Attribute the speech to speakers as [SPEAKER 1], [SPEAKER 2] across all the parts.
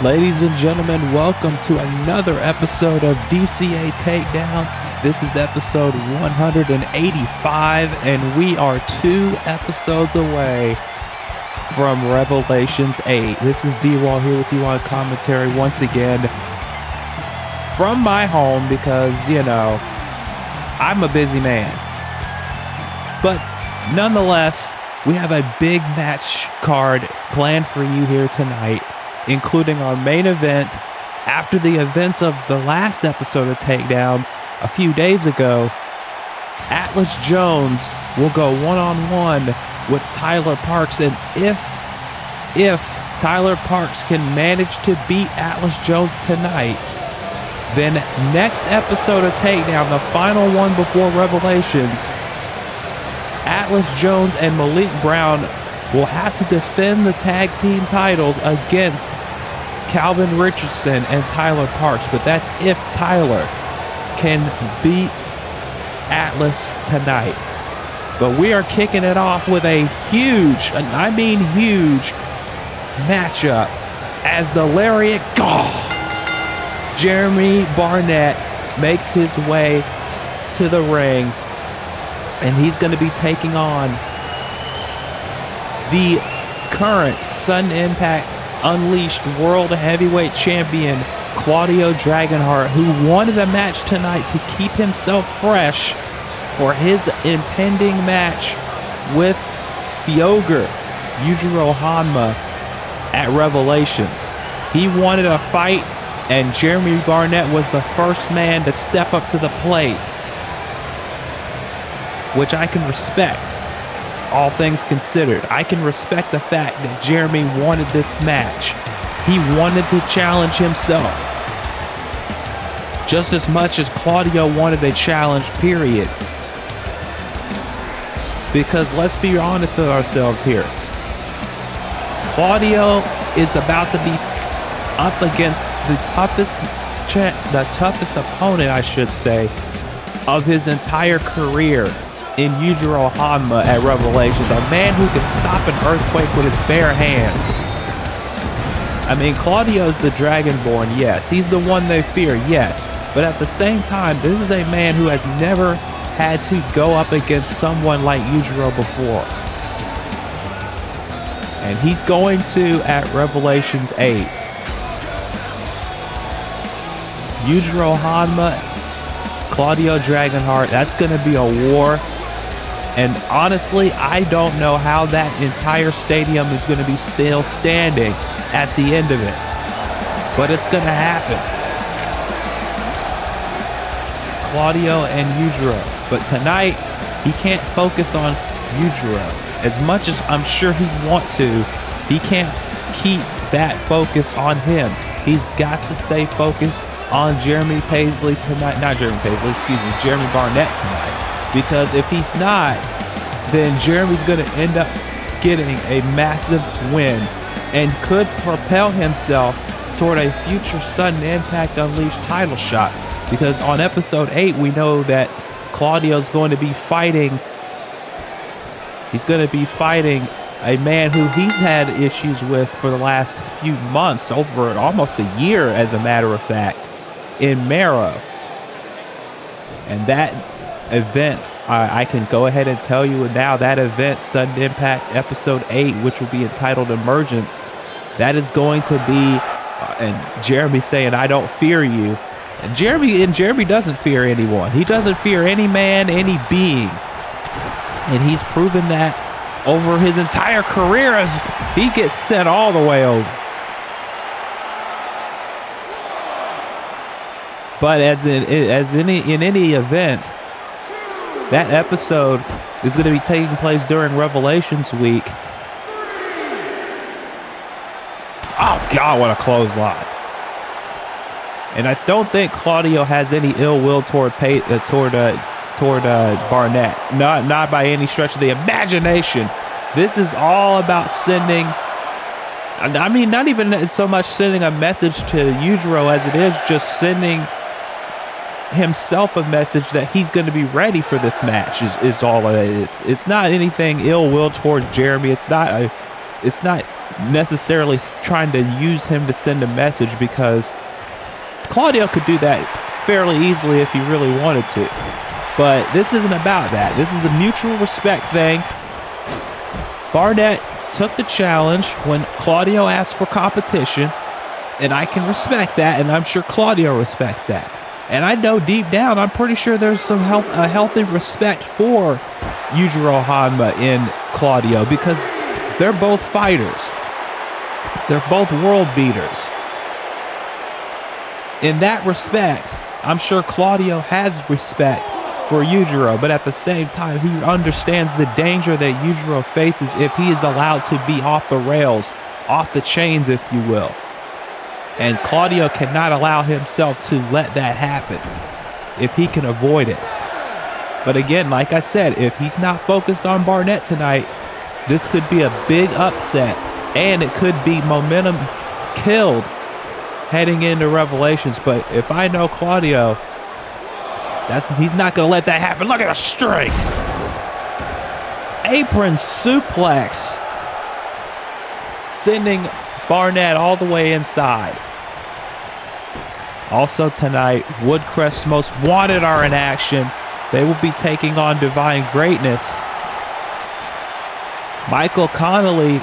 [SPEAKER 1] Ladies and gentlemen, welcome to another episode of DCA Takedown. This is episode 185, and we are 2 episodes away from Revelations 8. This is D-Wall here with you on commentary once again from my home because, you know, I'm a busy man. But nonetheless, we have a big match card planned for you here tonight, including our main event. After the events of the last episode of Takedown a few days ago, Atlas Jones will go one-on-one with Tyler Parks, and if Tyler Parks can manage to beat Atlas Jones tonight, then next episode of Takedown, the final one before Revelations, Atlas Jones and Malik Brown will have to defend the tag team titles against Calvin Richardson and Tyler Parks. But that's if Tyler can beat Atlas tonight. But we are kicking it off with a huge, and I mean huge, matchup as the Lariat GAWD, Jeremy Barnett, makes his way to the ring, and he's going to be taking on the current Sudden Impact Unleashed World Heavyweight Champion Claudio Dragonheart, who wanted a match tonight to keep himself fresh for his impending match with the Ogre, Yujiro Hanma, at Revelations. He wanted a fight, and Jeremy Barnett was the first man to step up to the plate, which I can respect. All things considered, I can respect the fact that Jeremy wanted this match. He wanted to challenge himself just as much as Claudio wanted a challenge, period. Because let's be honest with ourselves here. Claudio is about to be up against the toughest opponent, I should say, of his entire career in Yujiro Hanma at Revelations, a man who can stop an earthquake with his bare hands. I mean, Claudio's the Dragonborn, yes. He's the one they fear, yes. But at the same time, this is a man who has never had to go up against someone like Yujiro before. And he's going to at Revelations 8. Yujiro Hanma, Claudio Dragonheart, that's going to be a war. And honestly, I don't know how that entire stadium is going to be still standing at the end of it. But it's going to happen. Claudio and Yujiro. But tonight, he can't focus on Yujiro. As much as I'm sure he'd want to, he can't keep that focus on him. He's got to stay focused on Jeremy Paisley tonight. Not Jeremy Paisley, excuse me, Jeremy Barnett tonight. Because if he's not, then Jeremy's going to end up getting a massive win and could propel himself toward a future Sudden Impact Unleashed title shot. Because on episode 8, we know that Claudio's going to be fighting. He's going to be fighting a man who he's had issues with for the last few months, over almost a year, as a matter of fact, in Marrow. And that event, I can go ahead and tell you now, that event, Sudden Impact episode 8, which will be entitled Emergence, that is going to be And Jeremy saying, "I don't fear you." And Jeremy doesn't fear anyone. He doesn't fear any man, any being. And he's proven that over his entire career as he gets sent all the way over. But in any event, that episode is going to be taking place during Revelations week. Oh God, what a clothesline! And I don't think Claudio has any ill will toward Barnett. Not by any stretch of the imagination. This is all about sending. I mean, not even so much sending a message to Yujiro as it is just sending himself a message that he's going to be ready for this match. Is all it is. It's not anything ill will towards Jeremy. It's not necessarily trying to use him to send a message, because Claudio could do that fairly easily if he really wanted to. But this isn't about that. This is a mutual respect thing. Barnett took the challenge when Claudio asked for competition, and I can respect that, and I'm sure Claudio respects that. And I know deep down, I'm pretty sure there's a healthy respect for Yujiro Hanma in Claudio, because they're both fighters. They're both world beaters. In that respect, I'm sure Claudio has respect for Yujiro, but at the same time, he understands the danger that Yujiro faces if he is allowed to be off the rails, off the chains, if you will. And Claudio cannot allow himself to let that happen if he can avoid it. But again, like I said, if he's not focused on Barnett tonight, this could be a big upset, and it could be momentum killed heading into Revelations. But if I know Claudio, he's not going to let that happen. Look at the strength. Apron suplex, sending Barnett all the way inside. Also tonight, Woodcrest's Most Wanted are in action. They will be taking on Divine Greatness. Michael Connolly,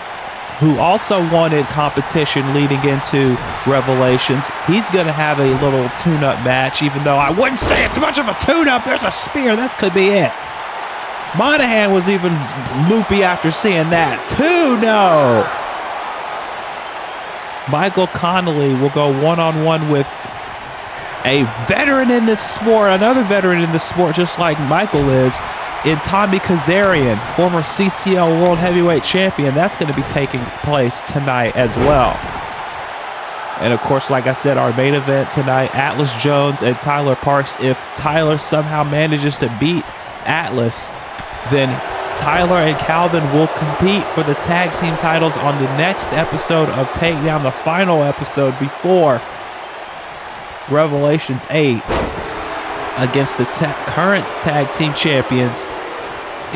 [SPEAKER 1] who also wanted competition leading into Revelations, he's going to have a little tune-up match, even though I wouldn't say it's much of a tune-up. There's a spear. That could be it. Monahan was even loopy after seeing that. 2-0. Michael Connolly will go one-on-one with a veteran in this sport, another veteran in this sport, just like Michael is, in Tommy Kazarian, former CCL World Heavyweight Champion. That's going to be taking place tonight as well. And of course, like I said, our main event tonight, Atlas Jones and Tyler Parks. If Tyler somehow manages to beat Atlas, then Tyler and Calvin will compete for the tag team titles on the next episode of Takedown, the final episode before Revelations 8, against the current tag team champions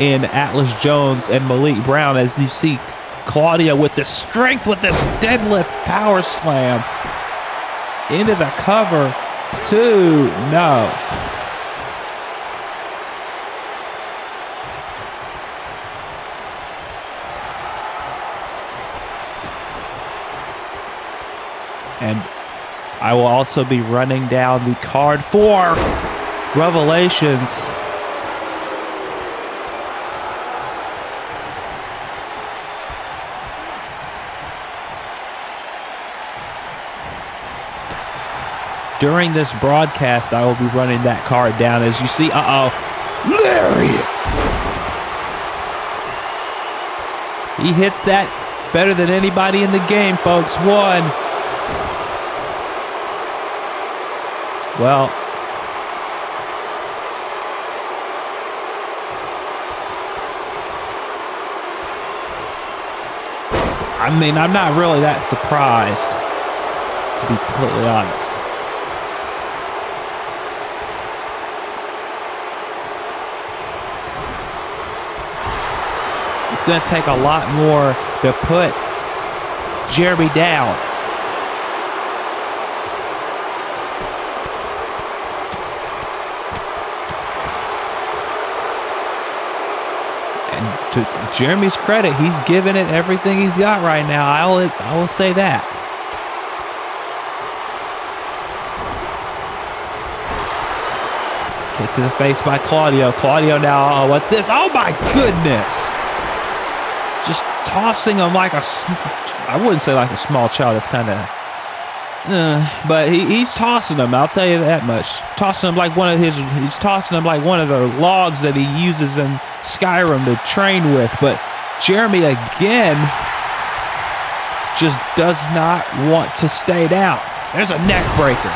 [SPEAKER 1] in Atlas Jones and Malik Brown. As you see Claudio with the strength, with this deadlift power slam into the cover. 2-0. And I will also be running down the card for Revelations. During this broadcast, I will be running that card down. As you see, Lariat. He hits that better than anybody in the game, folks. 1. Well, I mean, I'm not really that surprised, to be completely honest. It's going to take a lot more to put Jeremy down. To Jeremy's credit, he's giving it everything he's got right now. I will say that. Kick to the face by Claudio. Claudio now, what's this? Oh my goodness! Just tossing him like I wouldn't say like a small child. That's kind of, but he's tossing him. I'll tell you that much. Tossing him like he's tossing him like one of the logs that he uses in Skyrim to train with. But Jeremy again just does not want to stay down. There's a neck breaker.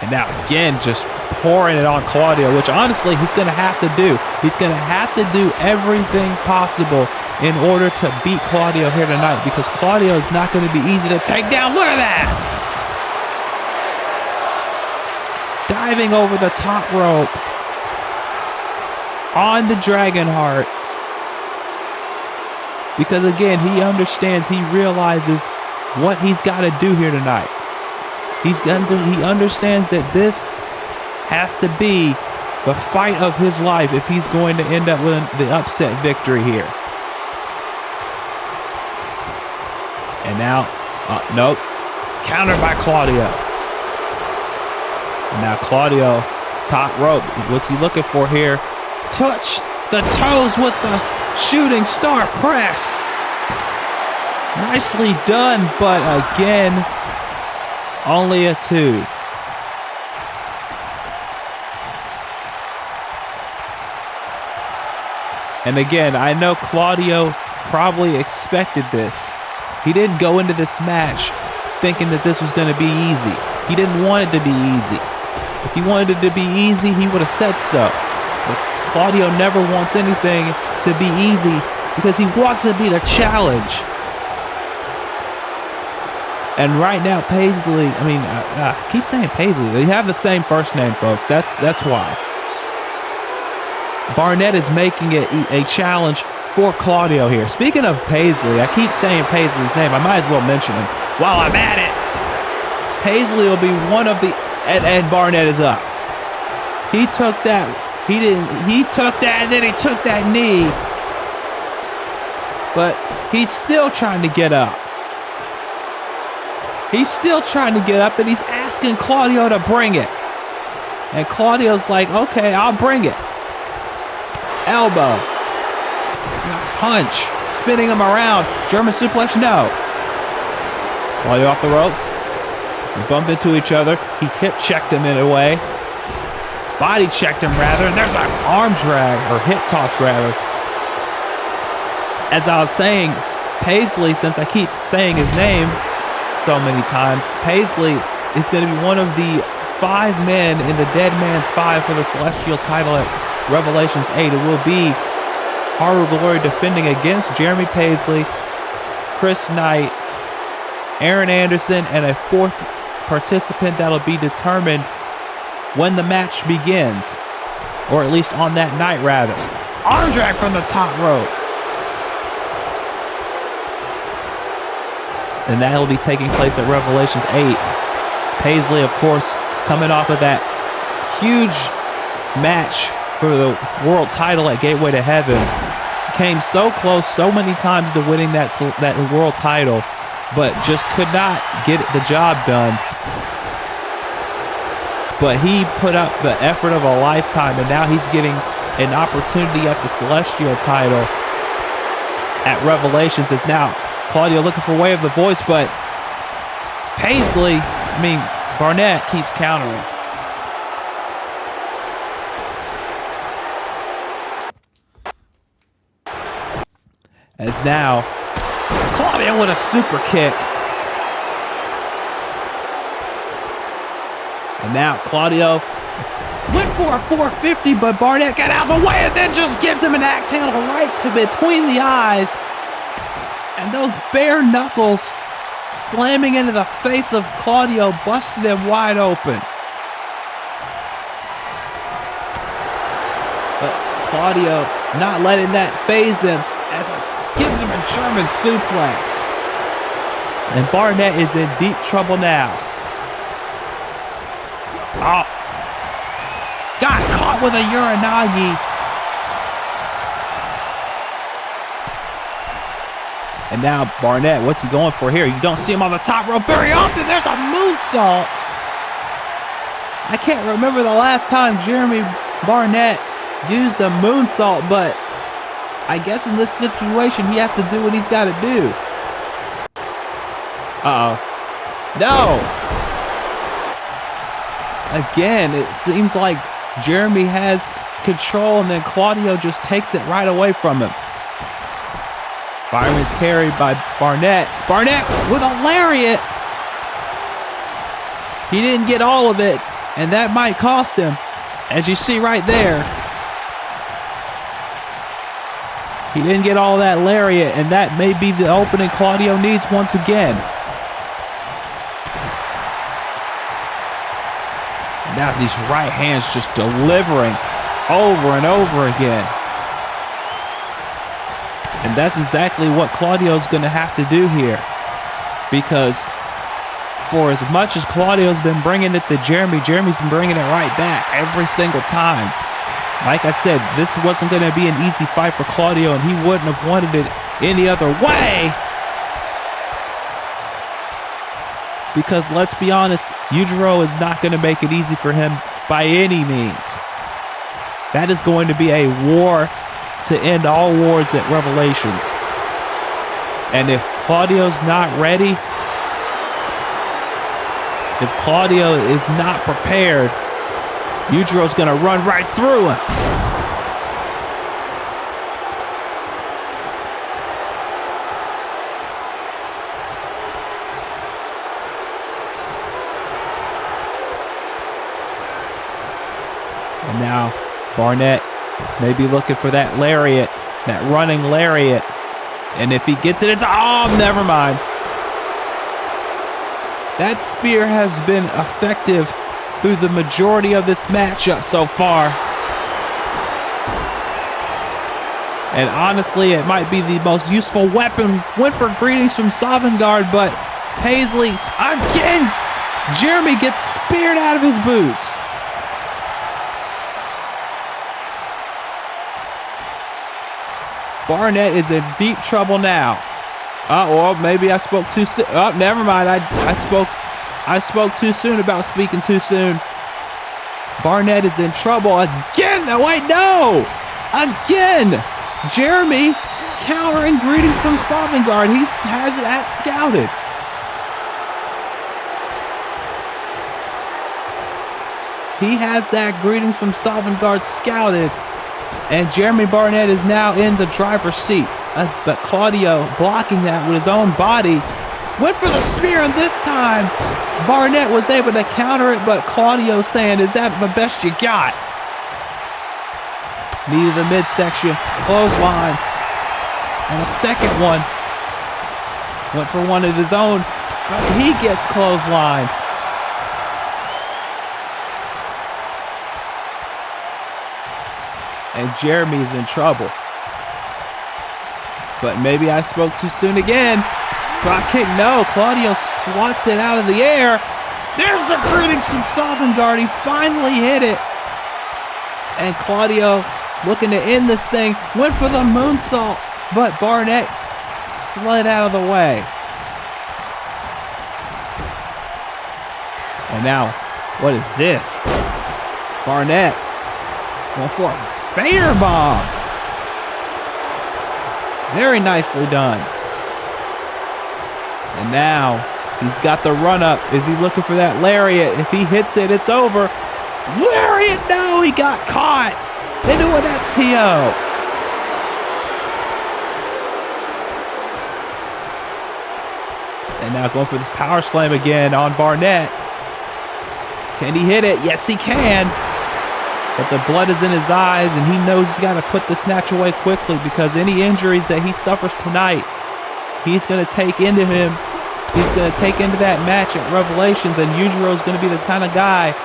[SPEAKER 1] And now again, just pouring it on Claudio, which honestly he's going to have to do. He's going to have to do everything possible in order to beat Claudio here tonight, because Claudio is not going to be easy to take down. Look at that! Diving over the top rope on the Dragonheart. Because again, he understands, he realizes what he's got to do here tonight. He understands that this has to be the fight of his life if he's going to end up with the upset victory here. And now, nope, countered by Claudio. And now Claudio, top rope. What's he looking for here? Touch the toes with the shooting star press. Nicely done, but again, only a 2. And again, I know Claudio probably expected this. He didn't go into this match thinking that this was going to be easy. He didn't want it to be easy. If he wanted it to be easy, he would have said so. But Claudio never wants anything to be easy because he wants to be the challenge. And right now, Paisley, I keep saying Paisley. They have the same first name, folks. That's why. Barnett is making it a challenge for Claudio here. Speaking of Paisley, I keep saying Paisley's name. I might as well mention him while I'm at it. Paisley will be one of the, and Barnett is up. He took that. He took that, and then he took that knee. But he's still trying to get up. He's still trying to get up, and he's asking Claudio to bring it. And Claudio's like, okay, I'll bring it. Elbow. Punch. Spinning him around. German suplex, no. Claudio off the ropes. They bumped into each other. He hip checked him in a way. Body checked him rather. And there's an arm drag, or hip toss rather. As I was saying, Paisley, since I keep saying his name so many times, Paisley is going to be one of the 5 men in the Dead Man's 5 for the Celestial title at Revelations 8. It will be Haru Glory defending against Jeremy Paisley, Chris Knight, Aaron Anderson, and a 4th participant that'll be determined when the match begins, or at least on that night rather. Arm drag from the top rope. And that will be taking place at Revelations 8. Paisley, of course, coming off of that huge match for the world title at Gateway to Heaven. Came so close so many times to winning that world title, but just could not get the job done. But he put up the effort of a lifetime, and now he's getting an opportunity at the Celestial title at Revelations. Is now Claudio looking for way of the voice, but Barnett keeps countering. As now, Claudio with a super kick. And now Claudio went for a 450, but Barnett got out of the way and then just gives him an axe handle right to between the eyes. And those bare knuckles slamming into the face of Claudio busted him wide open. But Claudio not letting that faze him as he gives him a German suplex. And Barnett is in deep trouble now. Oh. Got caught with a Uranagi. And now Barnett, what's he going for here? You don't see him on the top rope very often. There's a moonsault. I can't remember the last time Jeremy Barnett used a moonsault, but I guess in this situation, he has to do what he's got to do. Uh-oh. No! Again, it seems like Jeremy has control, and then Claudio just takes it right away from him. Byron's carried by Barnett. Barnett with a lariat. He didn't get all of it, and that might cost him, as you see right there. He didn't get all that lariat, and that may be the opening Claudio needs once again. Now these right hands just delivering over and over again. And that's exactly what Claudio's going to have to do here. Because for as much as Claudio's been bringing it to Jeremy, Jeremy's been bringing it right back every single time. Like I said, this wasn't going to be an easy fight for Claudio, and he wouldn't have wanted it any other way. Because let's be honest, Yujiro is not going to make it easy for him by any means. That is going to be a war to end all wars at Revelations. And if Claudio's not ready, if Claudio is not prepared, Yujiro's going to run right through him. And now Barnett may be looking for that lariat, that running lariat. And if he gets it, it's, oh, never mind. That spear has been effective through the majority of this matchup so far. And honestly, it might be the most useful weapon. Went for greetings from Sovngarde, but Paisley, again, Jeremy gets speared out of his boots. Barnett is in deep trouble now. Well, maybe I spoke too soon. Oh, never mind. I spoke too soon about speaking too soon. Barnett is in trouble again. No, wait, no! Again! Jeremy countering greetings from Sovngarde. He has that scouted. He has that greetings from Sovngarde scouted. And Jeremy Barnett is now in the driver's seat. But Claudio blocking that with his own body. Went for the spear, and this time Barnett was able to counter it, but Claudio saying, is that the best you got? Knee to the midsection, clothesline. And a second one. Went for one of his own, but he gets clothesline. And Jeremy's in trouble. But maybe I spoke too soon again. Drop kick, no. Claudio swats it out of the air. There's the greetings from Sovngarde. He finally hit it. And Claudio looking to end this thing. Went for the moonsault, but Barnett slid out of the way. And now, what is this? Barnett going for a Fair bomb. Very nicely done. And now he's got the run up. Is he looking for that lariat? If he hits it, it's over. Lariat, no, he got caught. They do an STO. And now going for this power slam again on Barnett. Can he hit it? Yes, he can. But the blood is in his eyes, and he knows he's got to put this match away quickly, because any injuries that he suffers tonight, he's going to take into him. He's going to take into that match at Revelations, and Yujiro is going to be the kind of guy,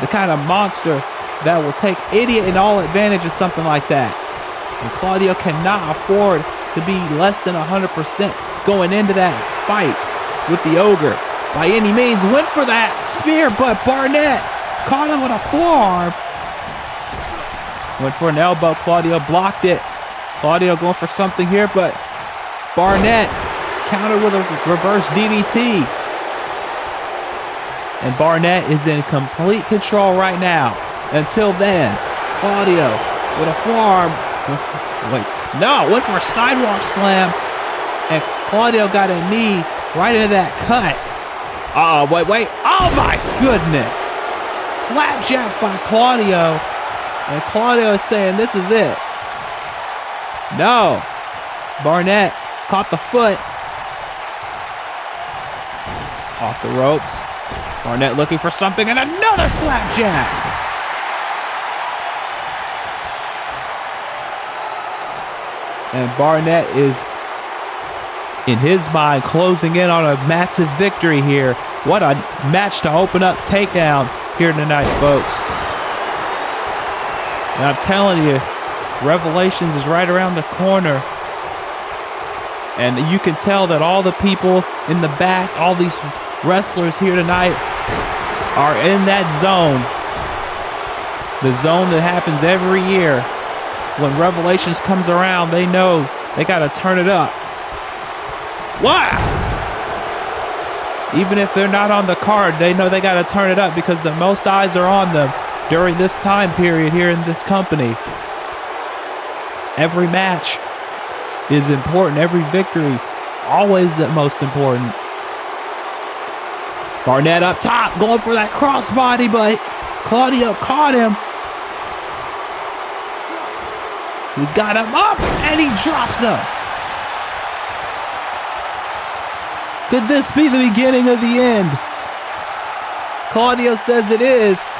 [SPEAKER 1] the kind of monster that will take any and all advantage of something like that. And Claudio cannot afford to be less than 100% going into that fight with the Ogre by any means. Went for that spear, but Barnett caught him with a forearm. Went for an elbow. Claudio blocked it. Claudio going for something here, but Barnett countered with a reverse DDT. And Barnett is in complete control right now. Until then, Claudio with a forearm. Went for a sidewalk slam. And Claudio got a knee right into that cut. Wait. Oh my goodness. Flapjack by Claudio. And Claudio is saying this is it. No. Barnett caught the foot. Off the ropes. Barnett looking for something and another flapjack. And Barnett is, in his mind, closing in on a massive victory here. What a match to open up Takedown here tonight, folks. And I'm telling you, Revelations is right around the corner. And you can tell that all the people in the back, all these wrestlers here tonight are in that zone. The zone that happens every year. When Revelations comes around, they know they got to turn it up. Wow! Even if they're not on the card, they know they got to turn it up because the most eyes are on them during this time period here in this company. Every match is important. Every victory, always the most important. Barnett up top, going for that crossbody, but Claudio caught him. He's got him up, and he drops him. Could this be the beginning of the end? Claudio says it is.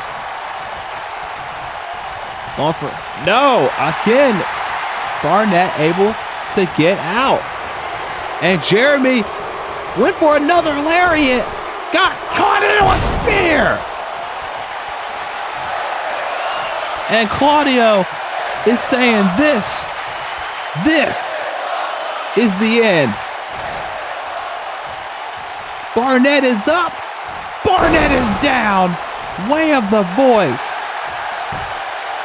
[SPEAKER 1] Going for no, again. Barnett able to get out. And Jeremy went for another lariat. Got caught into a spear. And Claudio is saying this is the end. Barnett is up. Barnett is down. Way of the voice.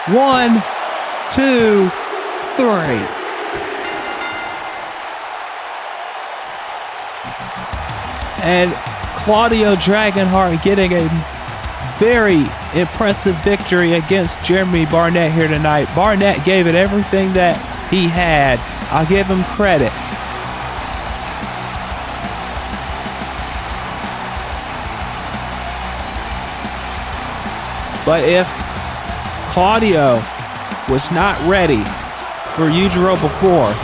[SPEAKER 1] 1, 2, 3. And Claudio Dragonheart getting a very impressive victory against Jeremy Barnett here tonight. Barnett gave it everything that he had. I'll give him credit. But if Claudio was not ready for Yujiro before,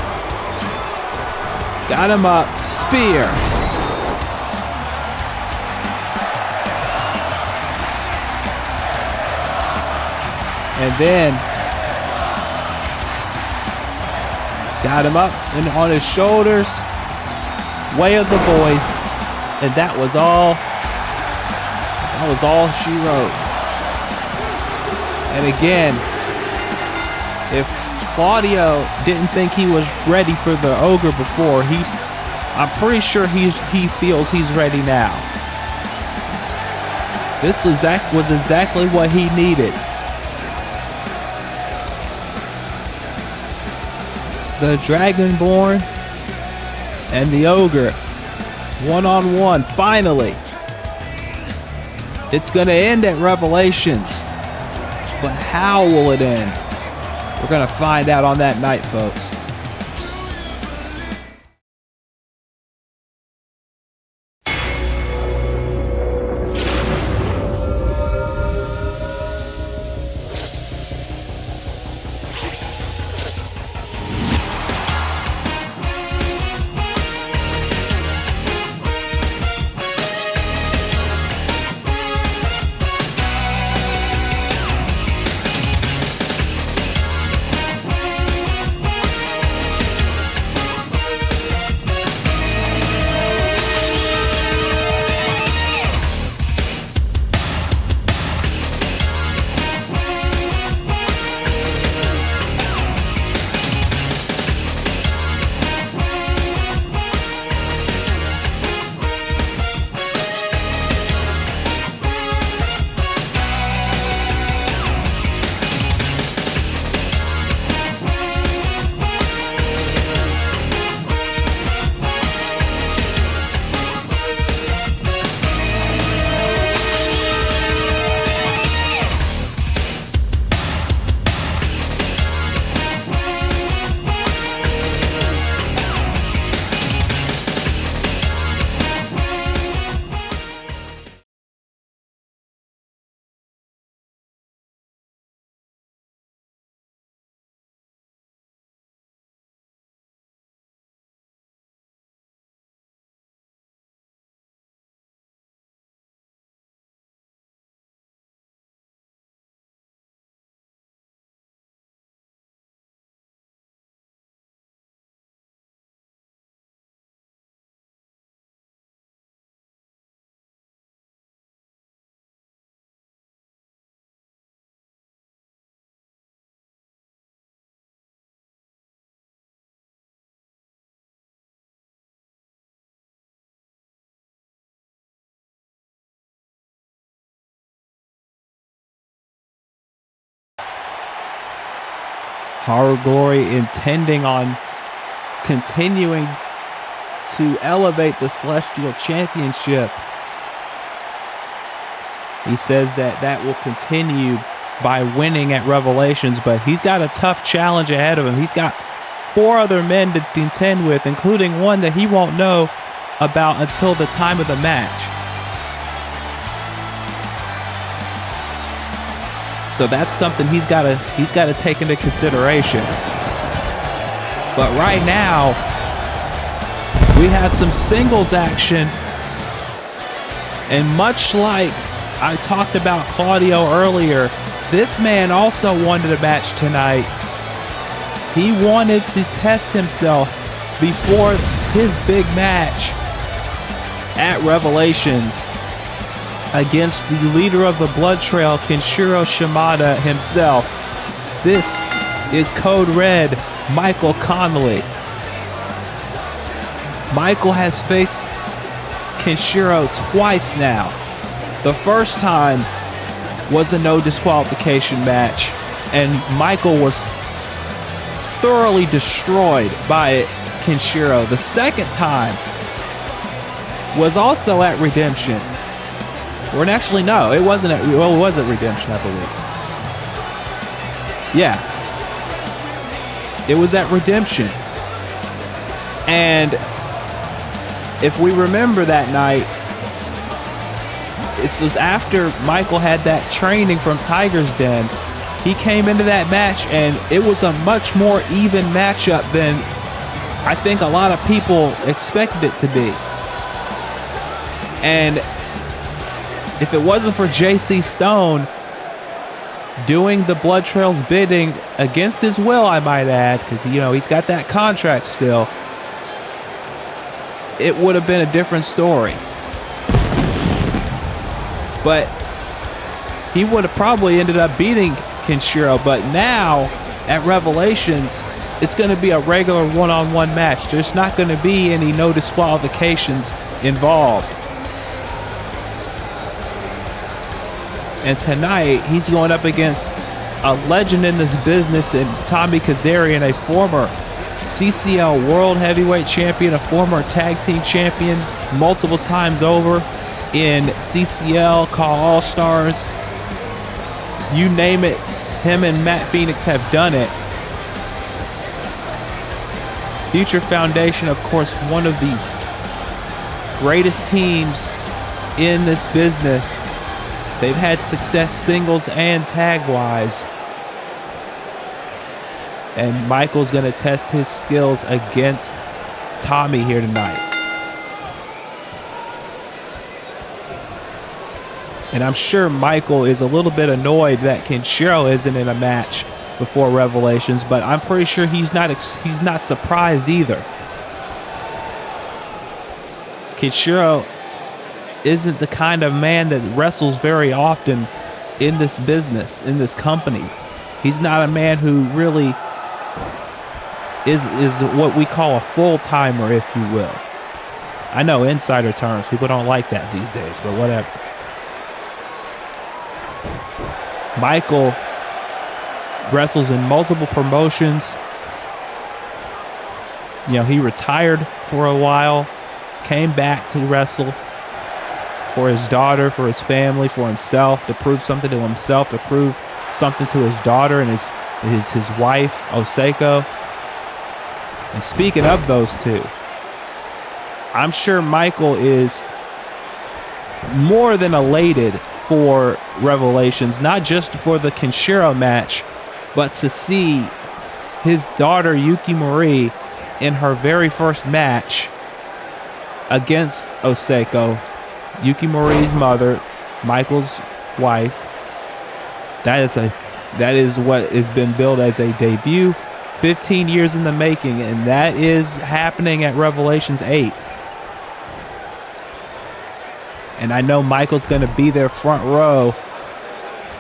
[SPEAKER 1] got him up, spear. And then got him up and on his shoulders. Way of the voice. And that was all she wrote. And again, if Claudio didn't think he was ready for the Ogre before, I'm pretty sure he feels he's ready now. This was exactly what he needed. The Dragonborn and the Ogre, one-on-one, finally. It's going to end at Revelations. But how will it end? We're going to find out on that night, folks. Horror Glory intending on continuing to elevate the Celestial Championship. He says that will continue by winning at Revelations, but he's got a tough challenge ahead of him. He's got 4 other men to contend with, including one that he won't know about until the time of the match. So that's something he's got to take into consideration. But right now, we have some singles action, and much like I talked about Claudio earlier, this man also wanted a match tonight. He wanted to test himself before his big match at Revelations against the leader of the Blood Trail, Kenshiro Shimada himself. This is Code Red, Michael Connolly. Michael has faced Kenshiro twice now. The first time was a no disqualification match, and Michael was thoroughly destroyed by Kenshiro. The second time was also at Redemption. Or actually, no, it wasn't at, well, it was at Redemption, I believe. Yeah. It was at Redemption. And if we remember that night, it was after Michael had that training from Tiger's Den. He came into that match, and it was a much more even matchup than I think a lot of people expected it to be. And if it wasn't for JC Stone doing the Blood Trail's bidding against his will, I might add, because, you know, he's got that contract still, it would have been a different story. But he would have probably ended up beating Kenshiro. But now, at Revelations, it's going to be a regular one-on-one match. There's not going to be any no disqualifications involved. And tonight, he's going up against a legend in this business in Tommy Kazarian, a former CCL World Heavyweight Champion, a former Tag Team Champion multiple times over in CCL, Call All Stars. You name it, him and Matt Phoenix have done it. Future Foundation, of course, one of the greatest teams in this business. They've had success singles and tag-wise. And Michael's going to test his skills against Tommy here tonight. And I'm sure Michael is a little bit annoyed that Kenshiro isn't in a match before Revelations, but I'm pretty sure he's not surprised either. Kenshiro isn't the kind of man that wrestles very often in this business, in this company. He's not a man who really is what we call a full-timer, if you will. I know, insider terms, people don't like that these days, but whatever. Michael wrestles in multiple promotions. You know, he retired for a while, came back to wrestle for his daughter, for his family, for himself, to prove something to himself, to prove something to his daughter and his wife, Oseko. And speaking of those two, I'm sure Michael is more than elated for Revelations, not just for the Kenshiro match, but to see his daughter Yuki Marie in her very first match against Oseko, Yuki Marie's mother, Michael's wife. That is what has been billed as a debut, 15 years in the making, and that is happening at Revelations 8. And I know Michael's going to be there front row,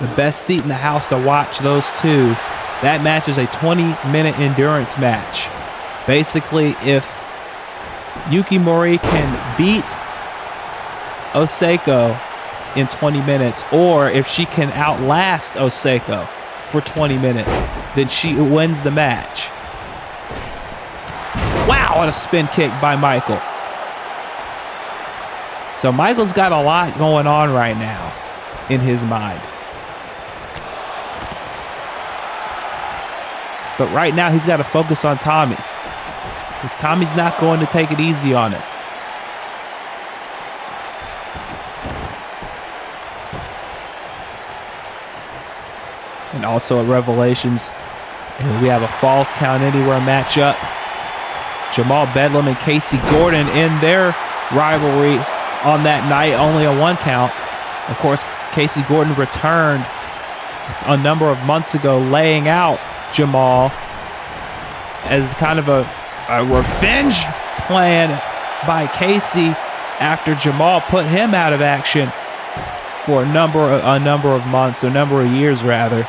[SPEAKER 1] the best seat in the house to watch those two. That match is a 20-minute endurance match. Basically, if Yuki Marie can beat Oseko in 20 minutes, or if she can outlast Oseko for 20 minutes, then she wins the match. Wow, what a spin kick by Michael. So Michael's got a lot going on right now in his mind. But right now he's got to focus on Tommy, because Tommy's not going to take it easy on him. And also at Revelations, we have a Falls Count Anywhere matchup. Jamal Bedlam and Casey Gordon in their rivalry on that night, only a 1 count. Of course, Casey Gordon returned a number of months ago, laying out Jamal as kind of a revenge plan by Casey after Jamal put him out of action for a number of months, a number of years rather.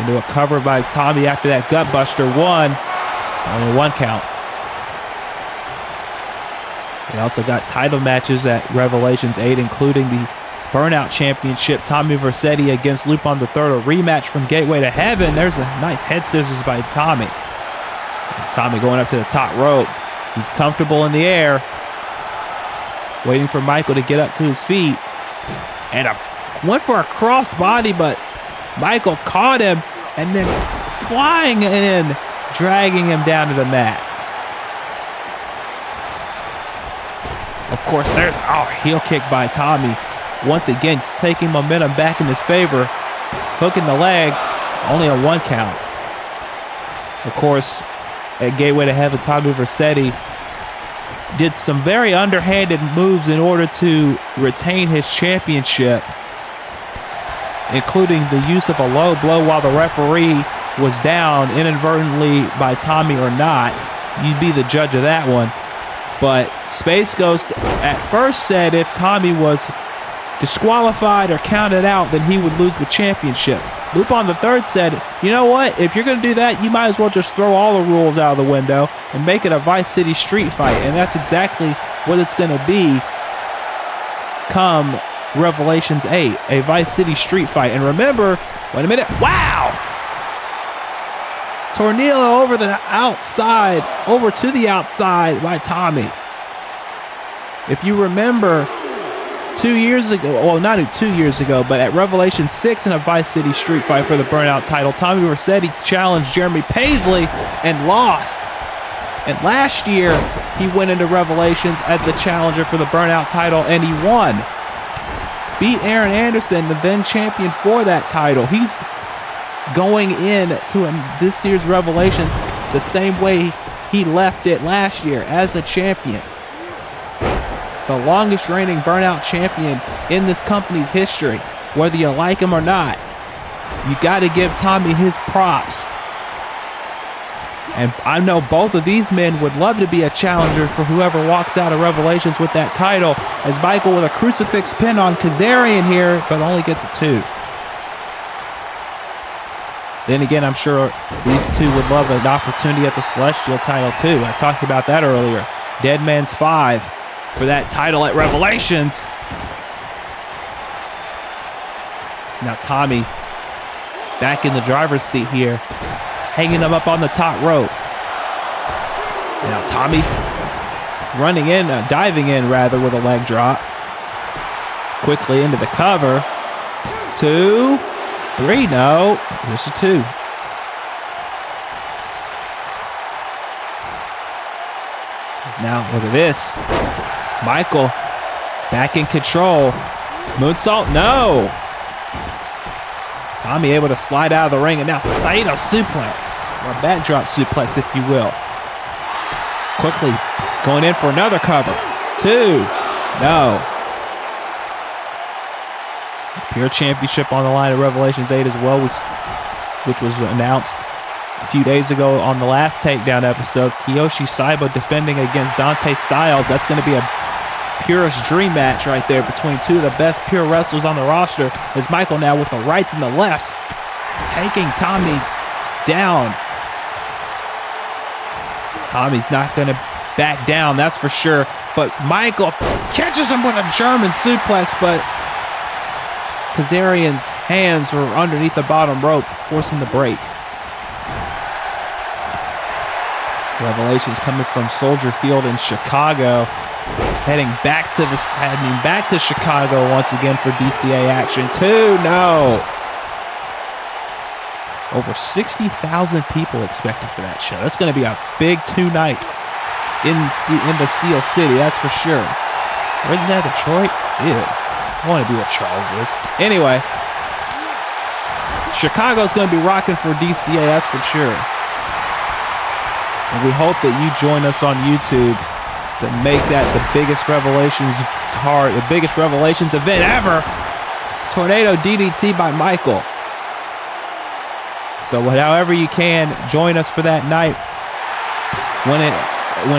[SPEAKER 1] Into a cover by Tommy after that gutbuster. Only 1 count. We also got title matches at Revelations 8, including the Burnout Championship. Tommy Vercetti against Lupin III, a rematch from Gateway to Heaven. There's a nice head scissors by Tommy. Tommy going up to the top rope. He's comfortable in the air, waiting for Michael to get up to his feet. And went for a cross body, but Michael caught him and then flying in, dragging him down to the mat. Of course, there's heel kick by Tommy. Once again, taking momentum back in his favor. Hooking the leg, only a 1 count. Of course, at Gateway to Heaven, Tommy Vercetti did some very underhanded moves in order to retain his championship, including the use of a low blow while the referee was down, inadvertently by Tommy or not. You'd be the judge of that one. But Space Ghost at first said if Tommy was disqualified or counted out, then he would lose the championship. Lupin III said, you know what? If you're going to do that, you might as well just throw all the rules out of the window and make it a Vice City street fight. And that's exactly what it's going to be come Revelations 8, a Vice City street fight. And remember, wait a minute, wow! Tornillo over the outside, over to the outside by Tommy. If you remember, 2 years ago, well, not 2 years ago, but at Revelation 6 in a Vice City street fight for the Burnout title, Tommy Vercetti challenged Jeremy Paisley and lost. And last year, he went into Revelations as the challenger for the Burnout title, and he won. Beat Aaron Anderson, the then champion for that title. He's going in to this year's Revelations the same way he left it last year, as a champion. The longest reigning Burnout champion in this company's history. Whether you like him or not, you got to give Tommy his props. And I know both of these men would love to be a challenger for whoever walks out of Revelations with that title, as Michael with a crucifix pin on Kazarian here, but only gets a 2. Then again, I'm sure these two would love an opportunity at the Celestial title too. I talked about that earlier. Dead Man's 5 for that title at Revelations. Now Tommy back in the driver's seat here, hanging him up on the top rope. Now Tommy running in, diving in rather, with a leg drop. Quickly into the cover. 2, 3, no, just a 2. Now look at this. Michael back in control. Moonsault, no. Tommy able to slide out of the ring, and now Saito suplex, or a backdrop suplex, if you will. Quickly going in for another cover. 2, no. Pure Championship on the line at Revelations 8 as well, which was announced a few days ago on the last Takedown episode. Kiyoshi Saiba defending against Dante Styles. That's going to be a purest dream match right there between two of the best pure wrestlers on the roster, as Michael now with the rights and the lefts taking Tommy down. Tommy's not going to back down, that's for sure, but Michael catches him with a German suplex, but Kazarian's hands were underneath the bottom rope, forcing the break. Revelations coming from Soldier Field in Chicago, heading back to Chicago once again for DCA action. 2, no. Over 60,000 people expected for that show. That's going to be a big 2 nights in the Steel City, that's for sure. Isn't that Detroit? Ew. I want to be where Charles is. Anyway, Chicago's going to be rocking for DCA, that's for sure. And we hope that you join us on YouTube to make that the biggest Revelations event ever. Tornado DDT by Michael. So however you can, join us for that night when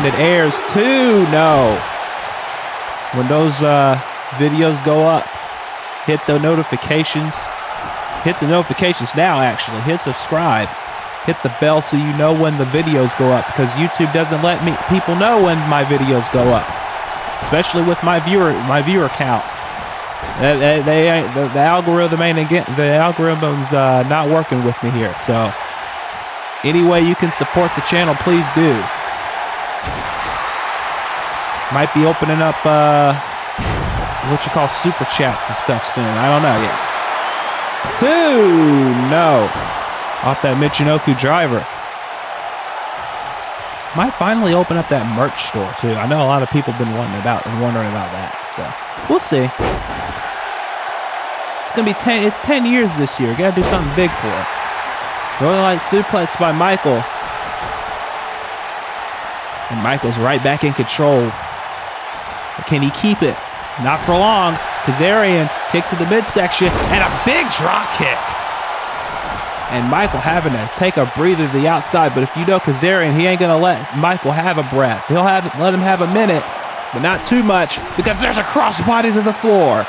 [SPEAKER 1] it airs. 2, no. When those videos go up, hit the notifications. Hit the notifications now, actually. Hit subscribe. Hit the bell so you know when the videos go up, because YouTube doesn't let people know when my videos go up, especially with my viewer count. The algorithm's not working with me here. So any way you can support the channel, please do. Might be opening up what you call super chats and stuff soon. I don't know yet. 2, no. Off that Michinoku driver. Might finally open up that merch store too. I know a lot of people have been wondering about that. So we'll see. It's gonna be 10 years this year. Gotta do something big for it. Northern Light suplex by Michael. And Michael's right back in control. But can he keep it? Not for long. Kazarian kick to the midsection and a big drop kick. And Michael having to take a breather to the outside. But if you know Kazarian, he ain't going to let Michael have a breath. He'll let him have a minute, but not too much, because there's a crossbody to the floor.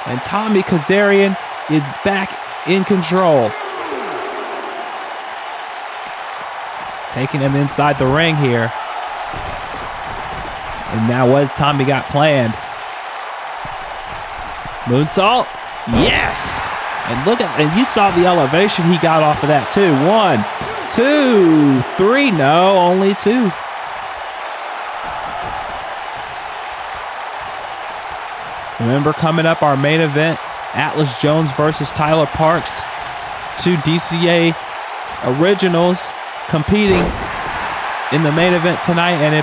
[SPEAKER 1] And Tommy Kazarian is back in control. Taking him inside the ring here. And now what's Tommy got planned? Moonsault? Yes! And you saw the elevation he got off of that too. 1, 2, 3. No, only 2. Remember, coming up, our main event, Atlas Jones versus Tyler Parks. 2 DCA originals competing in the main event tonight. And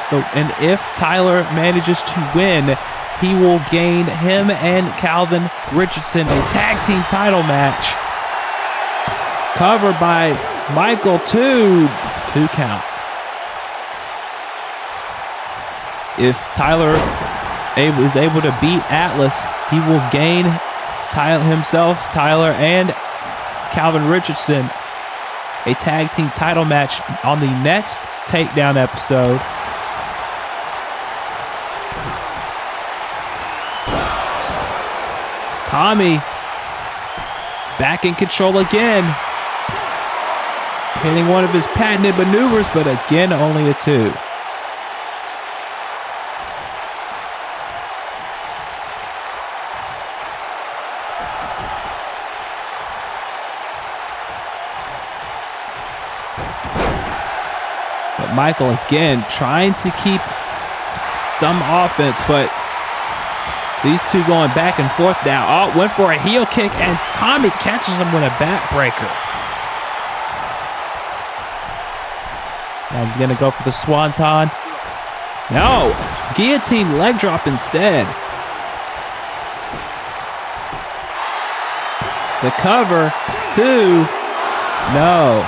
[SPEAKER 1] if Tyler manages to win, he will gain him and Calvin Richardson a tag team title match. Covered by Michael. 2 count. If Tyler is able to beat Atlas, he will gain Tyler, and Calvin Richardson a tag team title match on the next Takedown episode. Tommy back in control again. Hitting one of his patented maneuvers, but again, only a 2. But Michael again trying to keep some offense, but these two going back and forth now. Oh, went for a heel kick, and Tommy catches him with a backbreaker. Now he's going to go for the swanton. No, guillotine leg drop instead. The cover, 2, no.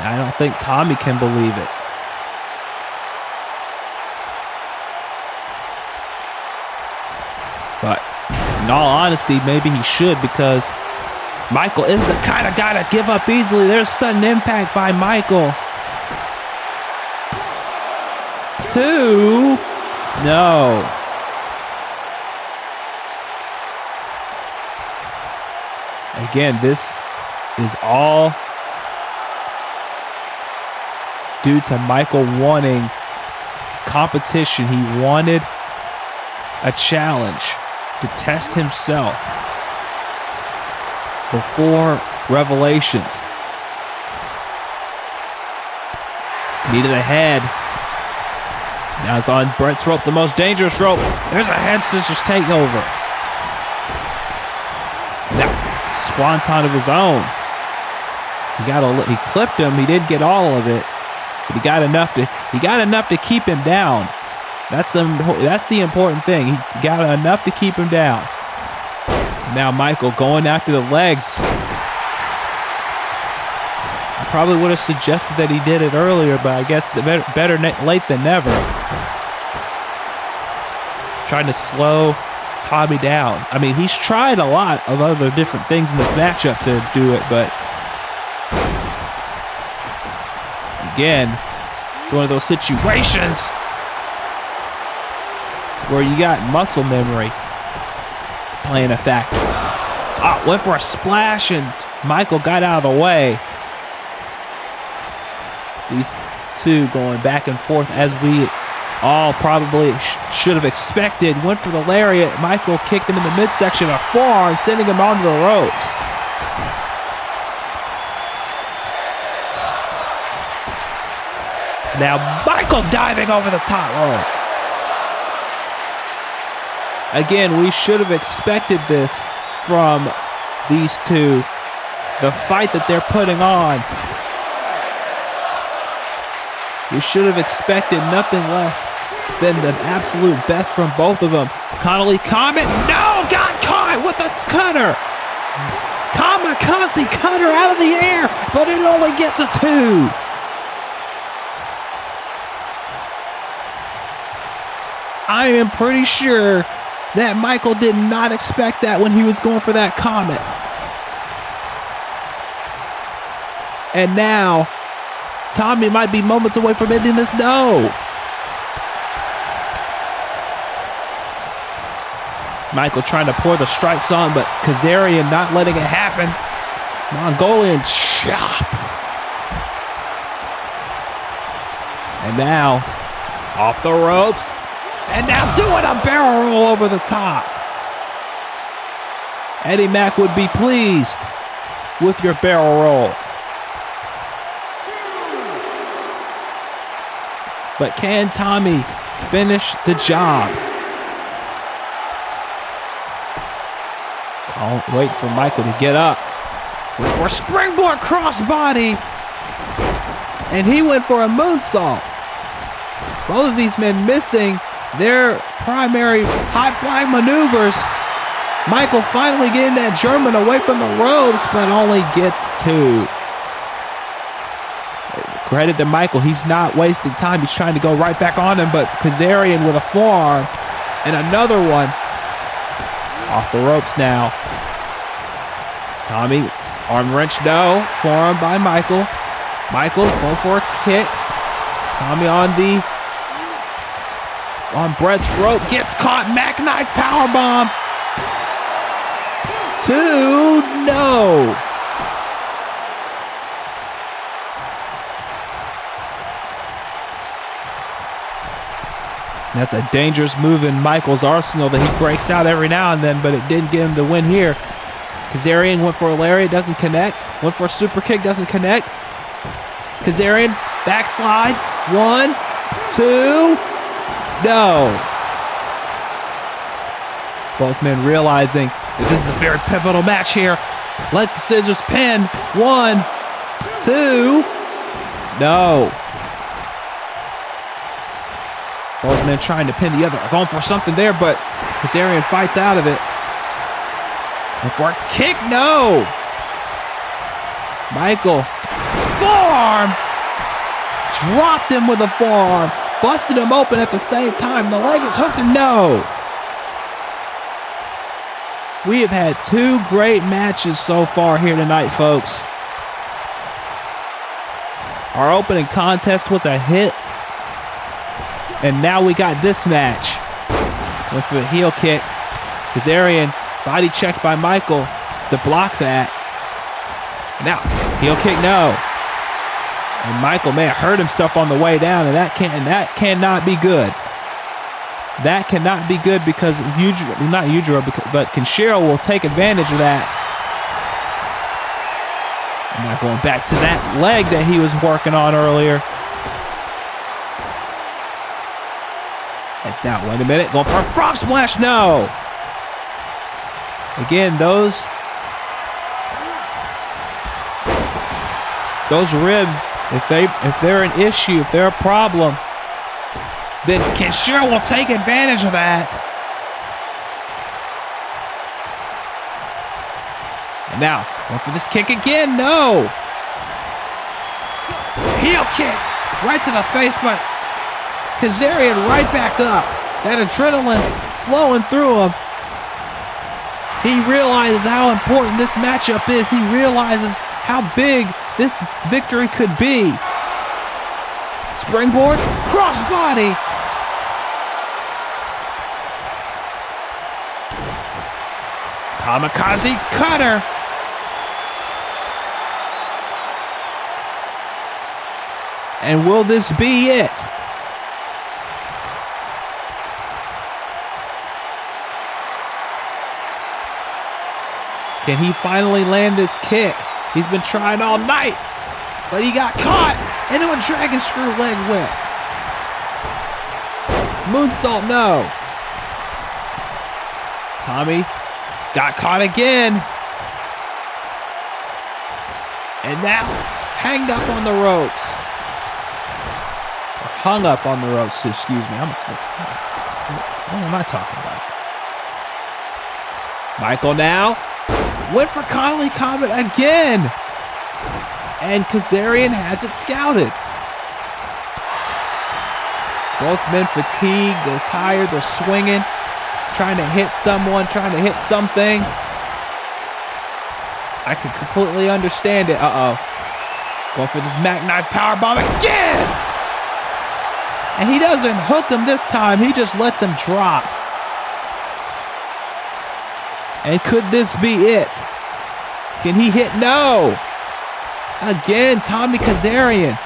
[SPEAKER 1] I don't think Tommy can believe it. But in all honesty, maybe he should, because Michael is the kind of guy to give up easily. There's sudden impact by Michael. 2. No. Again, this is all due to Michael wanting competition. He wanted a challenge to test himself before Revelations. Needed a head. Now it's on Brett's rope, the most dangerous rope. There's a head scissors takeover. Now, swanton of his own. He clipped him. He didn't get all of it, but he got enough to keep him down. That's the important thing. He got enough to keep him down. Now Michael going after the legs. I probably would have suggested that he did it earlier, but I guess better late than never. Trying to slow Tommy down. I mean, he's tried a lot of other different things in this matchup to do it, but again, it's one of those situations where you got muscle memory playing a factor. Went for a splash and Michael got out of the way. These two going back and forth as we all probably should have expected. Went for the lariat. Michael kicked him in the midsection of a forearm, sending him onto the ropes. Now Michael diving over the top rope. Again, we should have expected this from these two. The fight that they're putting on. We should have expected nothing less than the absolute best from both of them. Connolly Comet, no, got caught with the cutter. Kamikaze cutter out of the air, but it only gets a 2. I am pretty sure that Michael did not expect that when he was going for that Comet. And now, Tommy might be moments away from ending this. No. Michael trying to pour the strikes on, but Kazarian not letting it happen. Mongolian chop. And now, off the ropes. And now doing a barrel roll over the top. Eddie Mack would be pleased with your barrel roll. But can Tommy finish the job? Wait for Michael to get up. Went for a springboard crossbody. And he went for a moonsault. Both of these men missing their primary high-flying maneuvers. Michael finally getting that German away from the ropes, but only gets 2. Credit to Michael. He's not wasting time. He's trying to go right back on him, but Kazarian with a forearm and another one. Off the ropes now. Tommy, arm wrench, no. Forearm by Michael. Michael going for a kick. Tommy on Brett's rope. Gets caught. Mac knife powerbomb. 2, no. That's a dangerous move in Michael's arsenal that he breaks out every now and then, but it didn't get him the win here. Kazarian went for a lariat, doesn't connect. Went for a super kick, doesn't connect. Kazarian, backslide. 1, 2, no. Both men realizing that this is a very pivotal match here. Let the scissors pin. 1, 2, no. Both men trying to pin the other. Going for something there, but Kazarian fights out of it. And for a kick, no. Michael, forearm. Dropped him with a forearm. Busted him open at the same time. The leg is hooked and no. We have had 2 great matches so far here tonight, folks. Our opening contest was a hit. And now we got this match. Went for the heel kick. Kazarian body checked by Michael to block that. Now, heel kick, no. And Michael may have hurt himself on the way down, and that cannot be good. That cannot be good because but Kenshiro will take advantage of that. And now going back to that leg that he was working on earlier. It's now, wait a minute, going for a frog splash, no! Again, those ribs, if they're an issue, if they're a problem, then Kenshiro will take advantage of that. And now, going for this kick again, no! Heel kick, right to the face, but Kazarian right back up. That adrenaline flowing through him. He realizes how important this matchup is. He realizes how big this victory could be. Springboard, crossbody. Kamikaze cutter. And will this be it? Can he finally land this kick? He's been trying all night, but he got caught into a dragon screw leg whip. Moonsault, no. Tommy got caught again. And now hanged up on the ropes. Or hung up on the ropes, excuse me. What am I talking about? Michael now went for Connolly Comet again. And Kazarian has it scouted. Both men fatigued, they're tired, they're swinging, trying to hit someone, trying to hit something. I can completely understand it. Going for this Mac Knife powerbomb again. And he doesn't hook him this time, he just lets him drop. And could this be it? Can he hit? No! Again, Tommy Kazarian.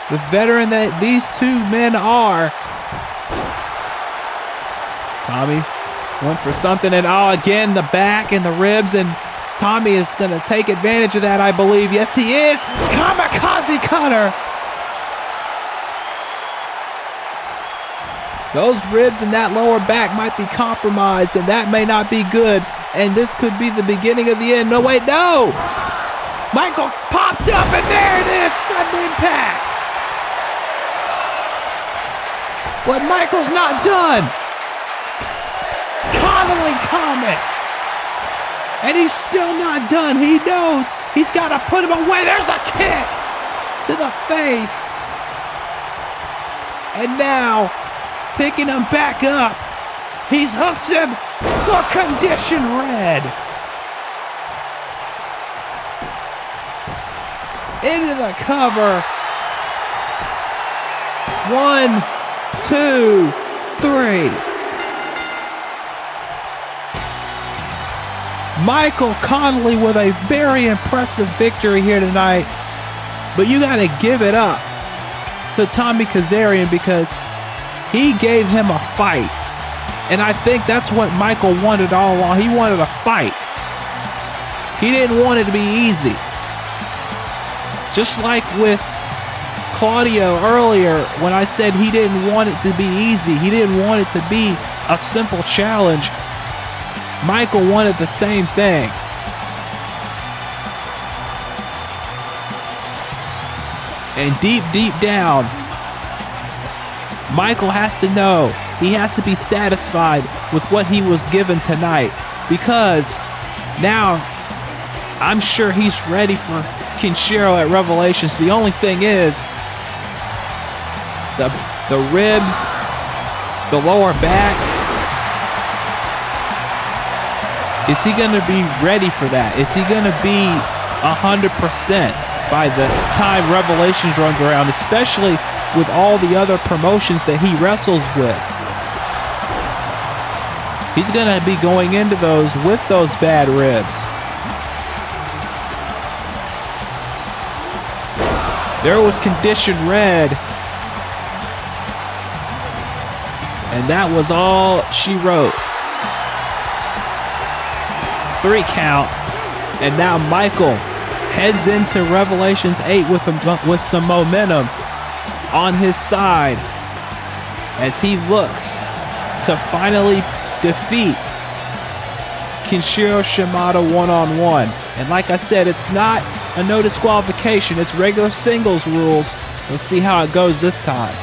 [SPEAKER 1] The veteran that these two men are. Tommy went for something, and again, the back and the ribs, and Tommy is going to take advantage of that, I believe. Yes, he is. Kamikaze cutter. Those ribs and that lower back might be compromised, and that may not be good. And this could be the beginning of the end. No, wait, no! Michael popped up, and there it is, sudden impact. But Michael's not done. Connolly Comet. And he's still not done. He knows he's got to put him away. There's a kick to the face. And now, picking him back up, he hooks him for condition red. Into the cover. 1, 2, 3. Michael Connolly with a very impressive victory here tonight. But you got to give it up to Tommy Kazarian because he gave him a fight. And I think that's what Michael wanted all along. He wanted a fight. He didn't want it to be easy. Just like with Claudio earlier, when I said he didn't want it to be easy, he didn't want it to be a simple challenge. Michael wanted the same thing. And deep, deep down, Michael has to know, he has to be satisfied with what he was given tonight, because now I'm sure he's ready for Kenshiro at Revelations. The only thing is the ribs, the lower back. Is he going to be ready for that? Is he going to be 100% by the time Revelations runs around, especially with all the other promotions that he wrestles with? He's going to be going into those with those bad ribs. There was condition red. And that was all she wrote. 3 count. And now Michael heads into Revelations 8 with some momentum on his side as he looks to finally defeat Kenshiro Shimada one-on-one. And like I said, it's not a no disqualification. It's regular singles rules. Let's see how it goes this time.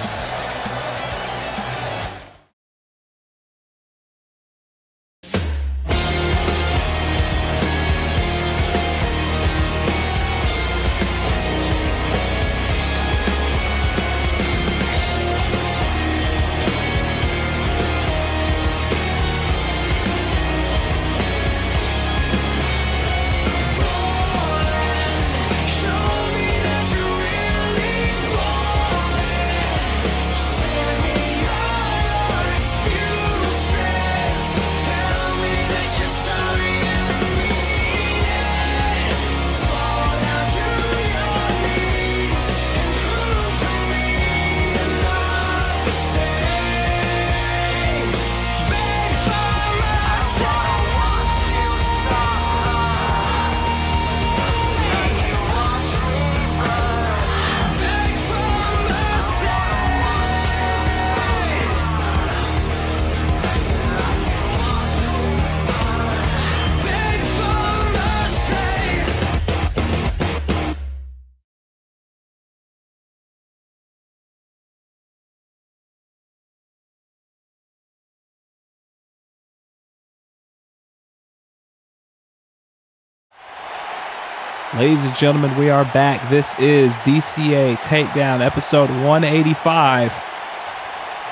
[SPEAKER 1] Ladies and gentlemen, we are back. This is DCA Takedown, episode 185.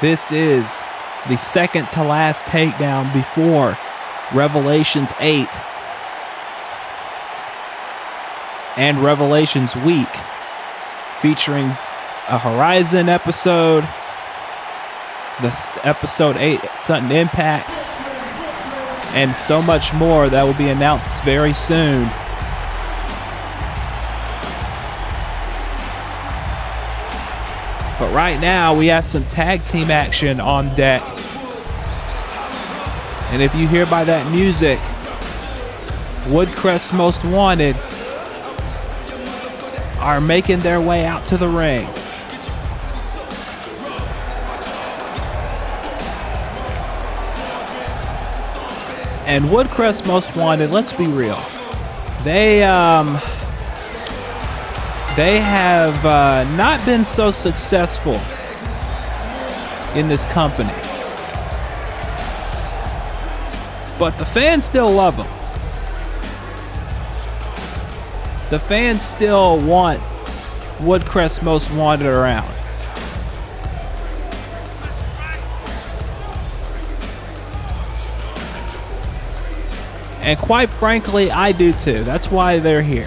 [SPEAKER 1] This is the second to last takedown before Revelations 8 and Revelations Week, featuring a Horizon episode, the episode 8 Sudden Impact, and so much more that will be announced very soon. But right now, we have some tag team action on deck. And if you hear by that music, Woodcrest's Most Wanted are making their way out to the ring. And Woodcrest's Most Wanted, let's be real, they have not been so successful in this company. But the fans still love them. The fans still want Woodcrest's Most Wanted around. And quite frankly, I do too. That's why they're here.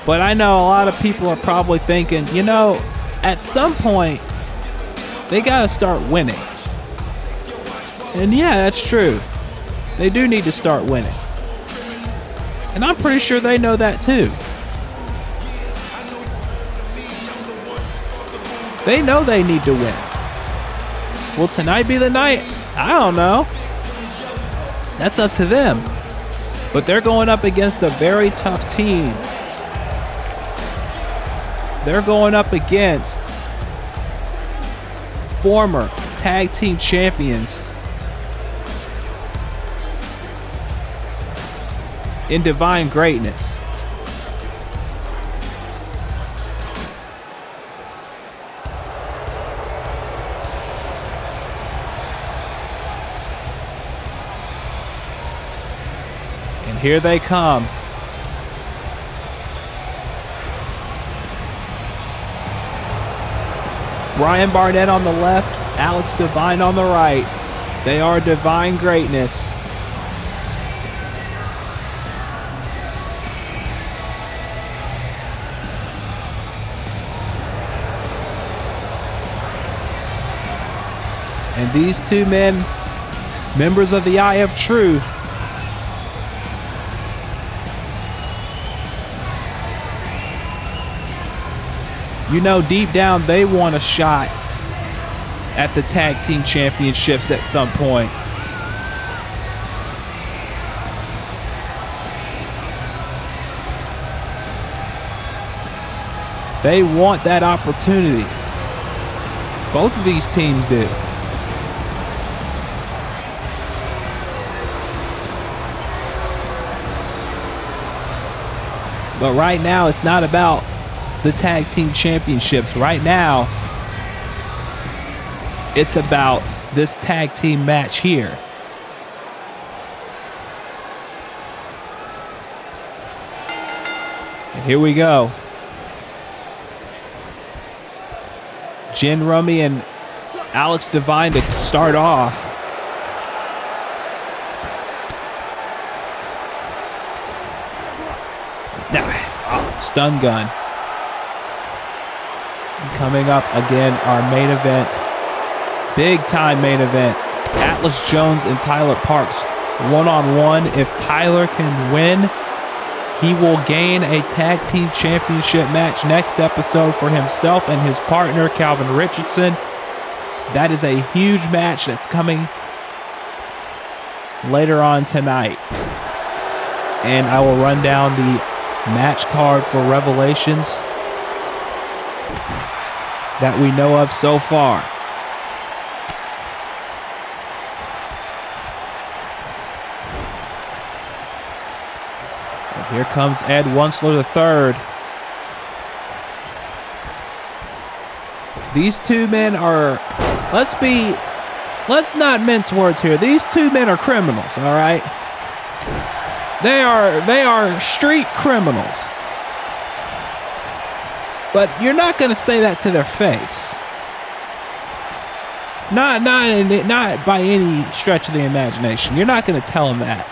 [SPEAKER 1] But I know a lot of people are probably thinking, you know, at some point, they got to start winning. And yeah, that's true. They do need to start winning. And I'm pretty sure they know that too. They know they need to win. Will tonight be the night? I don't know. That's up to them. But they're going up against a very tough team. They're going up against former tag team champions in Divine Greatness. And here they come. Brian Barnett on the left, Alex Divine on the right. They are Divine Greatness. And these two men, members of the Eye of Truth, You know, deep down, they want a shot at the tag team championships at some point. They want that opportunity. Both of these teams do. But right now, it's not about the tag team championships. Right now, it's about this tag team match here. And here we go. Jin Rummy and Alex Divine to start off. Now, stun gun. Coming up again, our main event. Big time main event. Atlas Jones and Tyler Parks one-on-one. If Tyler can win, he will gain a tag team championship match next episode for himself and his partner, Calvin Richardson. That is a huge match that's coming later on tonight. And I will run down the match card for Revelations that we know of so far. Here comes Ed Wunsler III. These two men are, let's not mince words here. These two men are criminals, all right? They are street criminals. But you're not going to say that to their face. Not by any stretch of the imagination. You're not going to tell them that.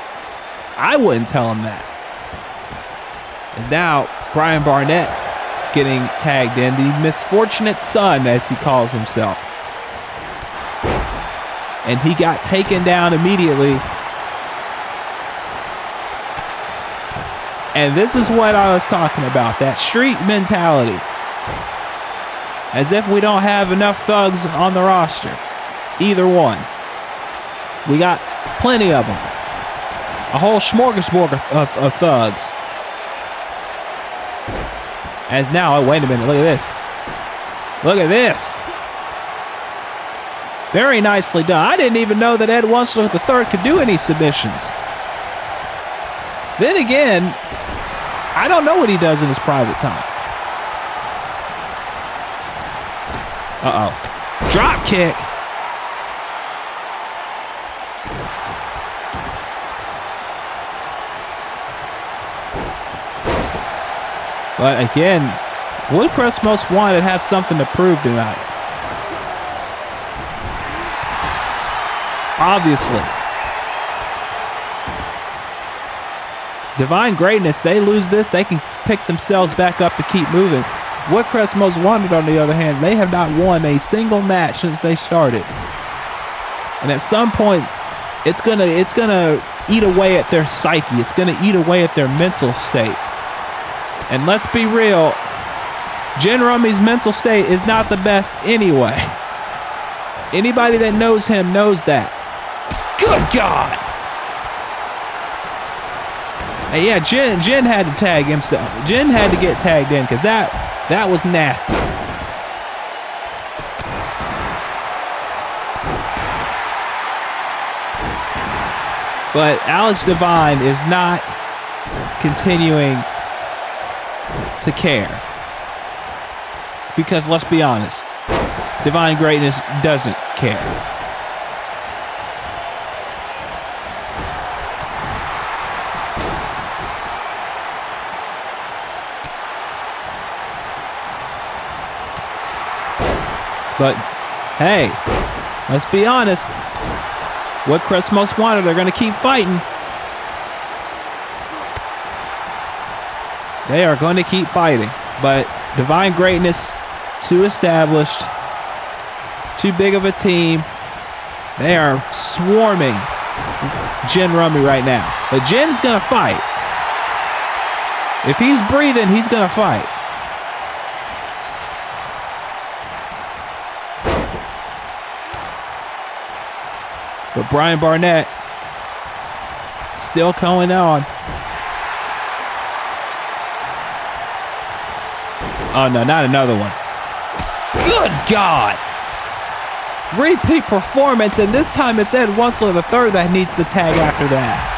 [SPEAKER 1] I wouldn't tell them that. And now, Brian Barnett getting tagged in, the misfortunate son, as he calls himself. And he got taken down immediately. And this is what I was talking about, that street mentality. As if we don't have enough thugs on the roster. Either one. We got plenty of them. A whole smorgasbord of thugs. As now, oh, wait a minute, look at this. Look at this. Very nicely done. I didn't even know that Ed Wunsler III could do any submissions. Then again, I don't know what he does in his private time. Uh-oh. Drop kick. But again, Woodcrest Most Wanted have something to prove tonight. Obviously. Divine Greatness, they lose this, they can pick themselves back up to keep moving. Woodcrest Most Wanted, on the other hand, they have not won a single match since they started. And at some point, it's gonna eat away at their psyche. It's gonna eat away at their mental state. And let's be real, Jin Rummy's mental state is not the best anyway. Anybody that knows him knows that. Good God! And yeah, Jin had to tag himself. Jin had to get tagged in because that was nasty. But Alex Divine is not continuing to care. Because let's be honest, Divine Greatness doesn't care. But hey, let's be honest, Woodcrest Most Wanted, they're going to keep fighting. They are going to keep fighting, but Divine Greatness, too established, too big of a team. They are swarming Jin Rummy right now. But Jin's going to fight. If he's breathing, he's going to fight. But Brian Barnett still going on. Oh, no, not another one. Good God. Repeat performance, and this time it's Ed Wensler III that needs the tag after that.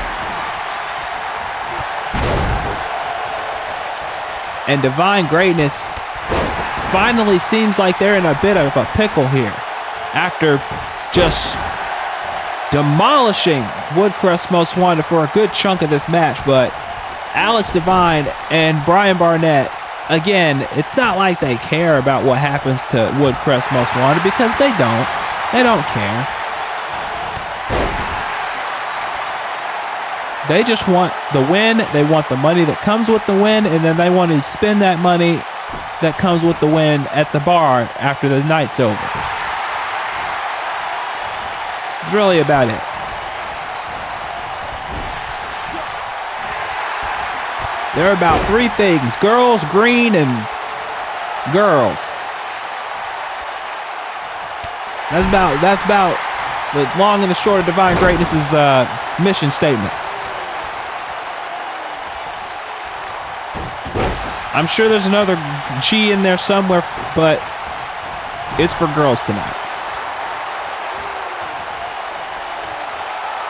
[SPEAKER 1] And Divine Greatness finally seems like they're in a bit of a pickle here after just demolishing Woodcrest Most Wanted for a good chunk of this match. But Alex Divine and Brian Barnett, again, it's not like they care about what happens to Woodcrest Most Wanted, because they don't. They don't care. They just want the win. They want the money that comes with the win, and then they want to spend that money that comes with the win at the bar after the night's over. It's really about it. They're about three things: girls, green, and girls. That's about the long and the short of Divine Greatness's mission statement. I'm sure there's another G in there somewhere, but it's for girls tonight.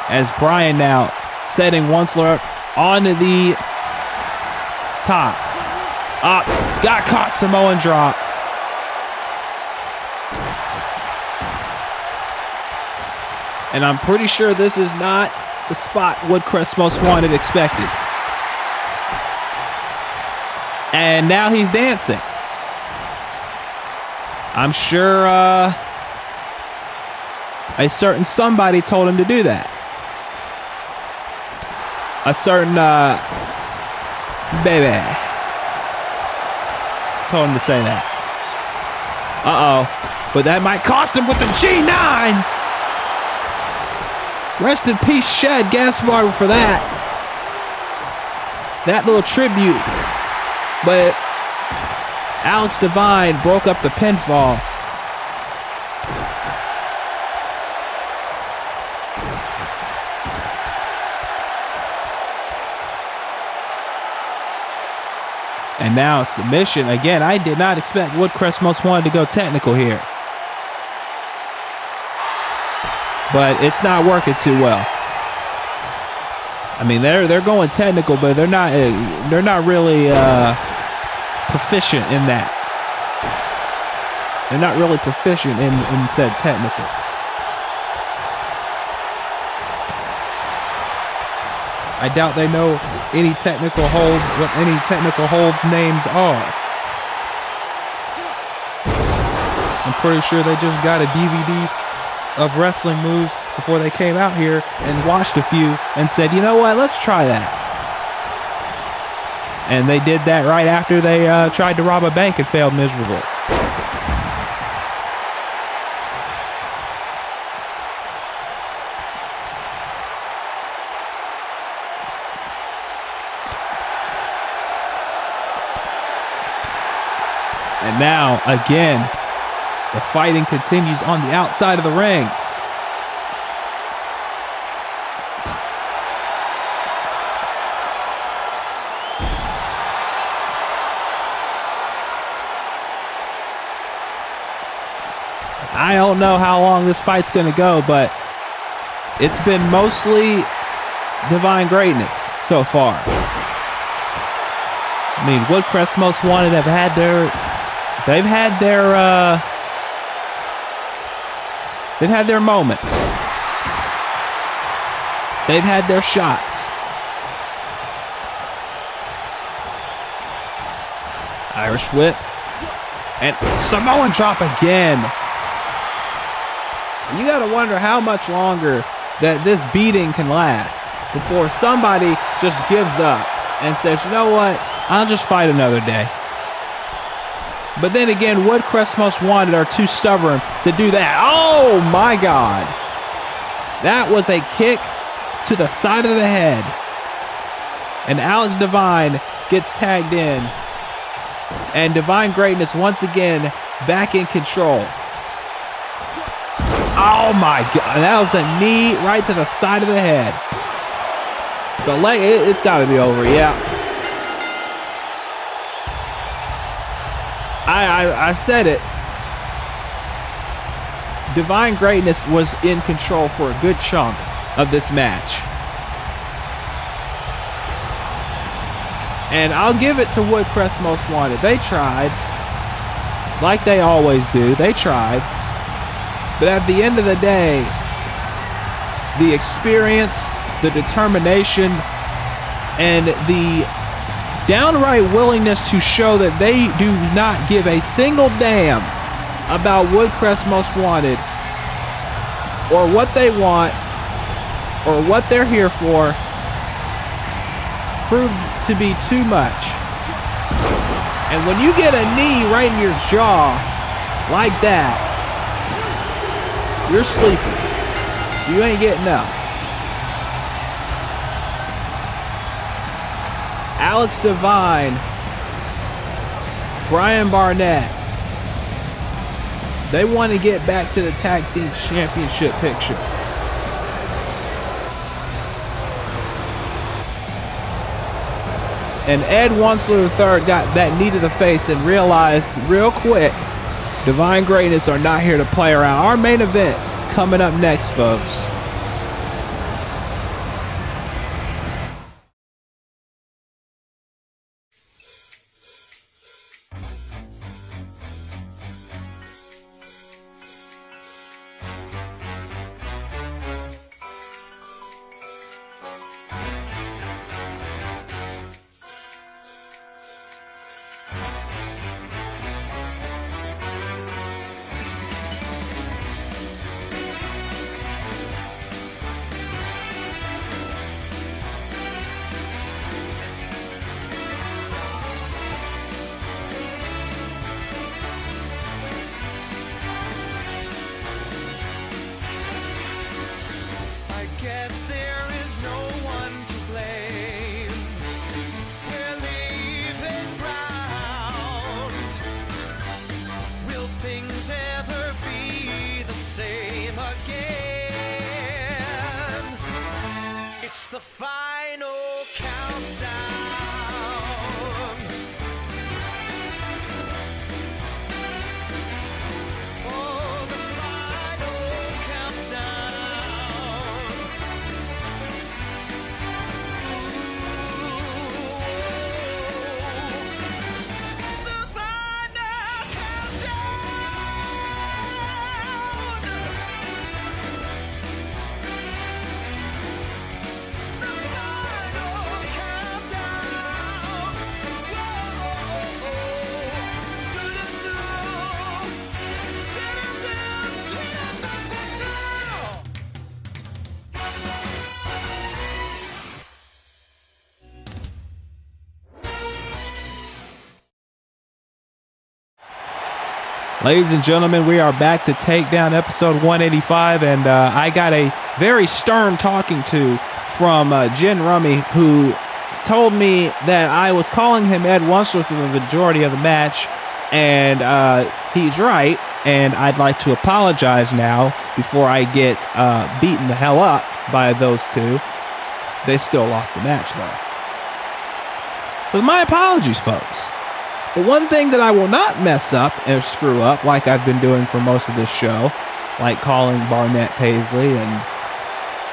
[SPEAKER 1] As Brian now setting Wensler up onto the top. Up. Got caught. Samoan drop. And I'm pretty sure this is not the spot Woodcrest Most Wanted expected. And now he's dancing. I'm sure a certain somebody told him to do that. A certain baby told him to say that. Uh-oh. But that might cost him with the G9. Rest in peace, Shad Gaspar, for that. That little tribute. But Alex Divine broke up the pinfall. And now submission. Again, I did not expect Woodcrest Most Wanted to go technical here. But it's not working too well. I mean, they're going technical, but they're not really proficient in that. They're not really proficient in said technical. I doubt they know what any technical holds names are. I'm pretty sure they just got a DVD of wrestling moves before they came out here and watched a few and said, you know what, let's try that. And they did that right after they tried to rob a bank and failed miserably. And now, again, the fighting continues on the outside of the ring. I don't know how long this fight's going to go, but it's been mostly Divine Greatness so far. I mean, Woodcrest Most Wanted have had their moments. They've had their shots. Irish whip. And Samoan drop again. You gotta wonder how much longer that this beating can last before somebody just gives up and says, you know what, I'll just fight another day. But then again, Woodcrest Most Wanted are too stubborn to do that. Oh my God. That was a kick to the side of the head. And Alex Divine gets tagged in. And Divine Greatness once again back in control. Oh Oh my God, that was a knee right to the side of the head. The leg, it's got to be over, yeah. I said it. Divine Greatness was in control for a good chunk of this match. And I'll give it to Woodcrest Most Wanted. They tried. Like they always do. They tried. But at the end of the day, the experience, the determination, and the downright willingness to show that they do not give a single damn about Woodcrest Most Wanted or what they want or what they're here for proved to be too much. And when you get a knee right in your jaw like that, you're sleeping. You ain't getting up. Alex Divine, Brian Barnett, they want to get back to the tag team championship picture. And Ed Wonsler III got that knee to the face and realized real quick, Divine Greatness are not here to play around. Our main event coming up next, folks.
[SPEAKER 2] The final countdown. Oh, the final countdown. It's the final
[SPEAKER 1] Ladies and gentlemen, we are back to Takedown episode 185, and I got a very stern talking to from Jen Rummy, who told me that I was calling him Ed Wonsler through the majority of the match, and he's right, and I'd like to apologize now before I get beaten the hell up by those two. They still lost the match, though. So my apologies, folks. But one thing that I will not mess up or screw up like I've been doing for most of this show, like calling Barnett Paisley and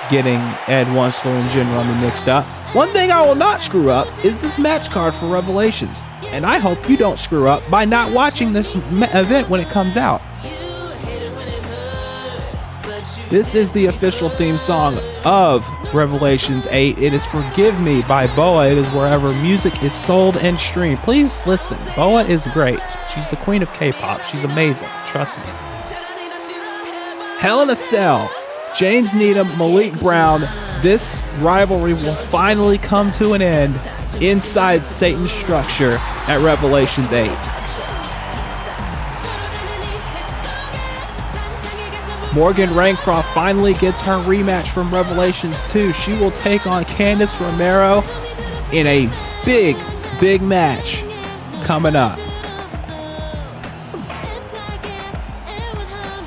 [SPEAKER 1] getting Ed Wonsler and Jen Rummy mixed up. One thing I will not screw up is this match card for Revelations. And I hope you don't screw up by not watching this event when it comes out. This is the official theme song of Revelations 8. It is Forgive Me by Boa. It is wherever music is sold and streamed. Please listen. Boa is great. She's the queen of K-pop. She's amazing. Trust me. Hell in a Cell. James Needham, Malik Brown. This rivalry will finally come to an end inside Satan's structure at Revelations 8. Morgan Rancroft finally gets her rematch from Revelations 2. She will take on Candice Romero in a big, big match coming up.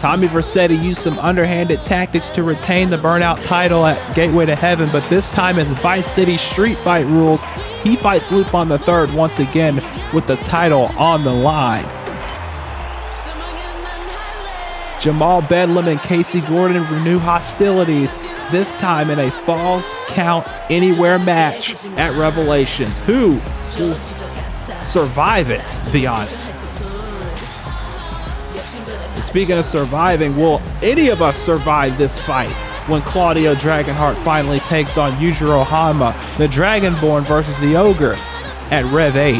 [SPEAKER 1] Tommy Vercetti used some underhanded tactics to retain the Burnout title at Gateway to Heaven, but this time as Vice City Street Fight rules, he fights Lupin III once again with the title on the line. Jamal Bedlam and Casey Gordon renew hostilities, this time in a Falls Count Anywhere match at Revelations. Who will survive it, to be honest? Speaking of surviving, will any of us survive this fight when Claudio Dragonheart finally takes on Yujiro Hanma, the Dragonborn versus the Ogre at Rev 8?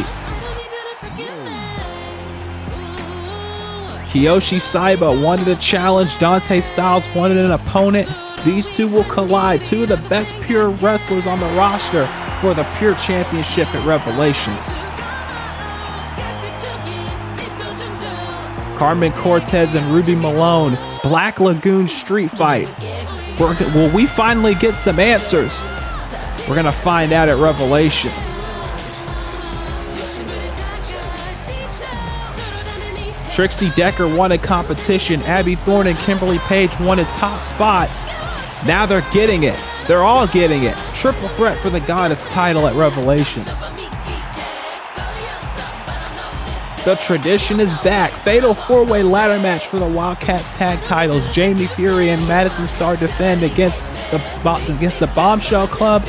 [SPEAKER 1] Kiyoshi Saiba wanted a challenge, Dante Styles wanted an opponent. These two will collide, two of the best pure wrestlers on the roster for the Pure Championship at Revelations. Carmen Cortez and Ruby Malone, Black Lagoon street fight. Will we finally get some answers? We're going to find out at Revelations. Trixie Decker wanted competition. Abby Thorne and Kimberly Page wanted top spots. Now they're getting it. They're all getting it. Triple threat for the Goddess title at Revelations. The tradition is back. Fatal 4-way ladder match for the Wildcats tag titles. Jamie Fury and Madison Starr defend against the Bombshell Club,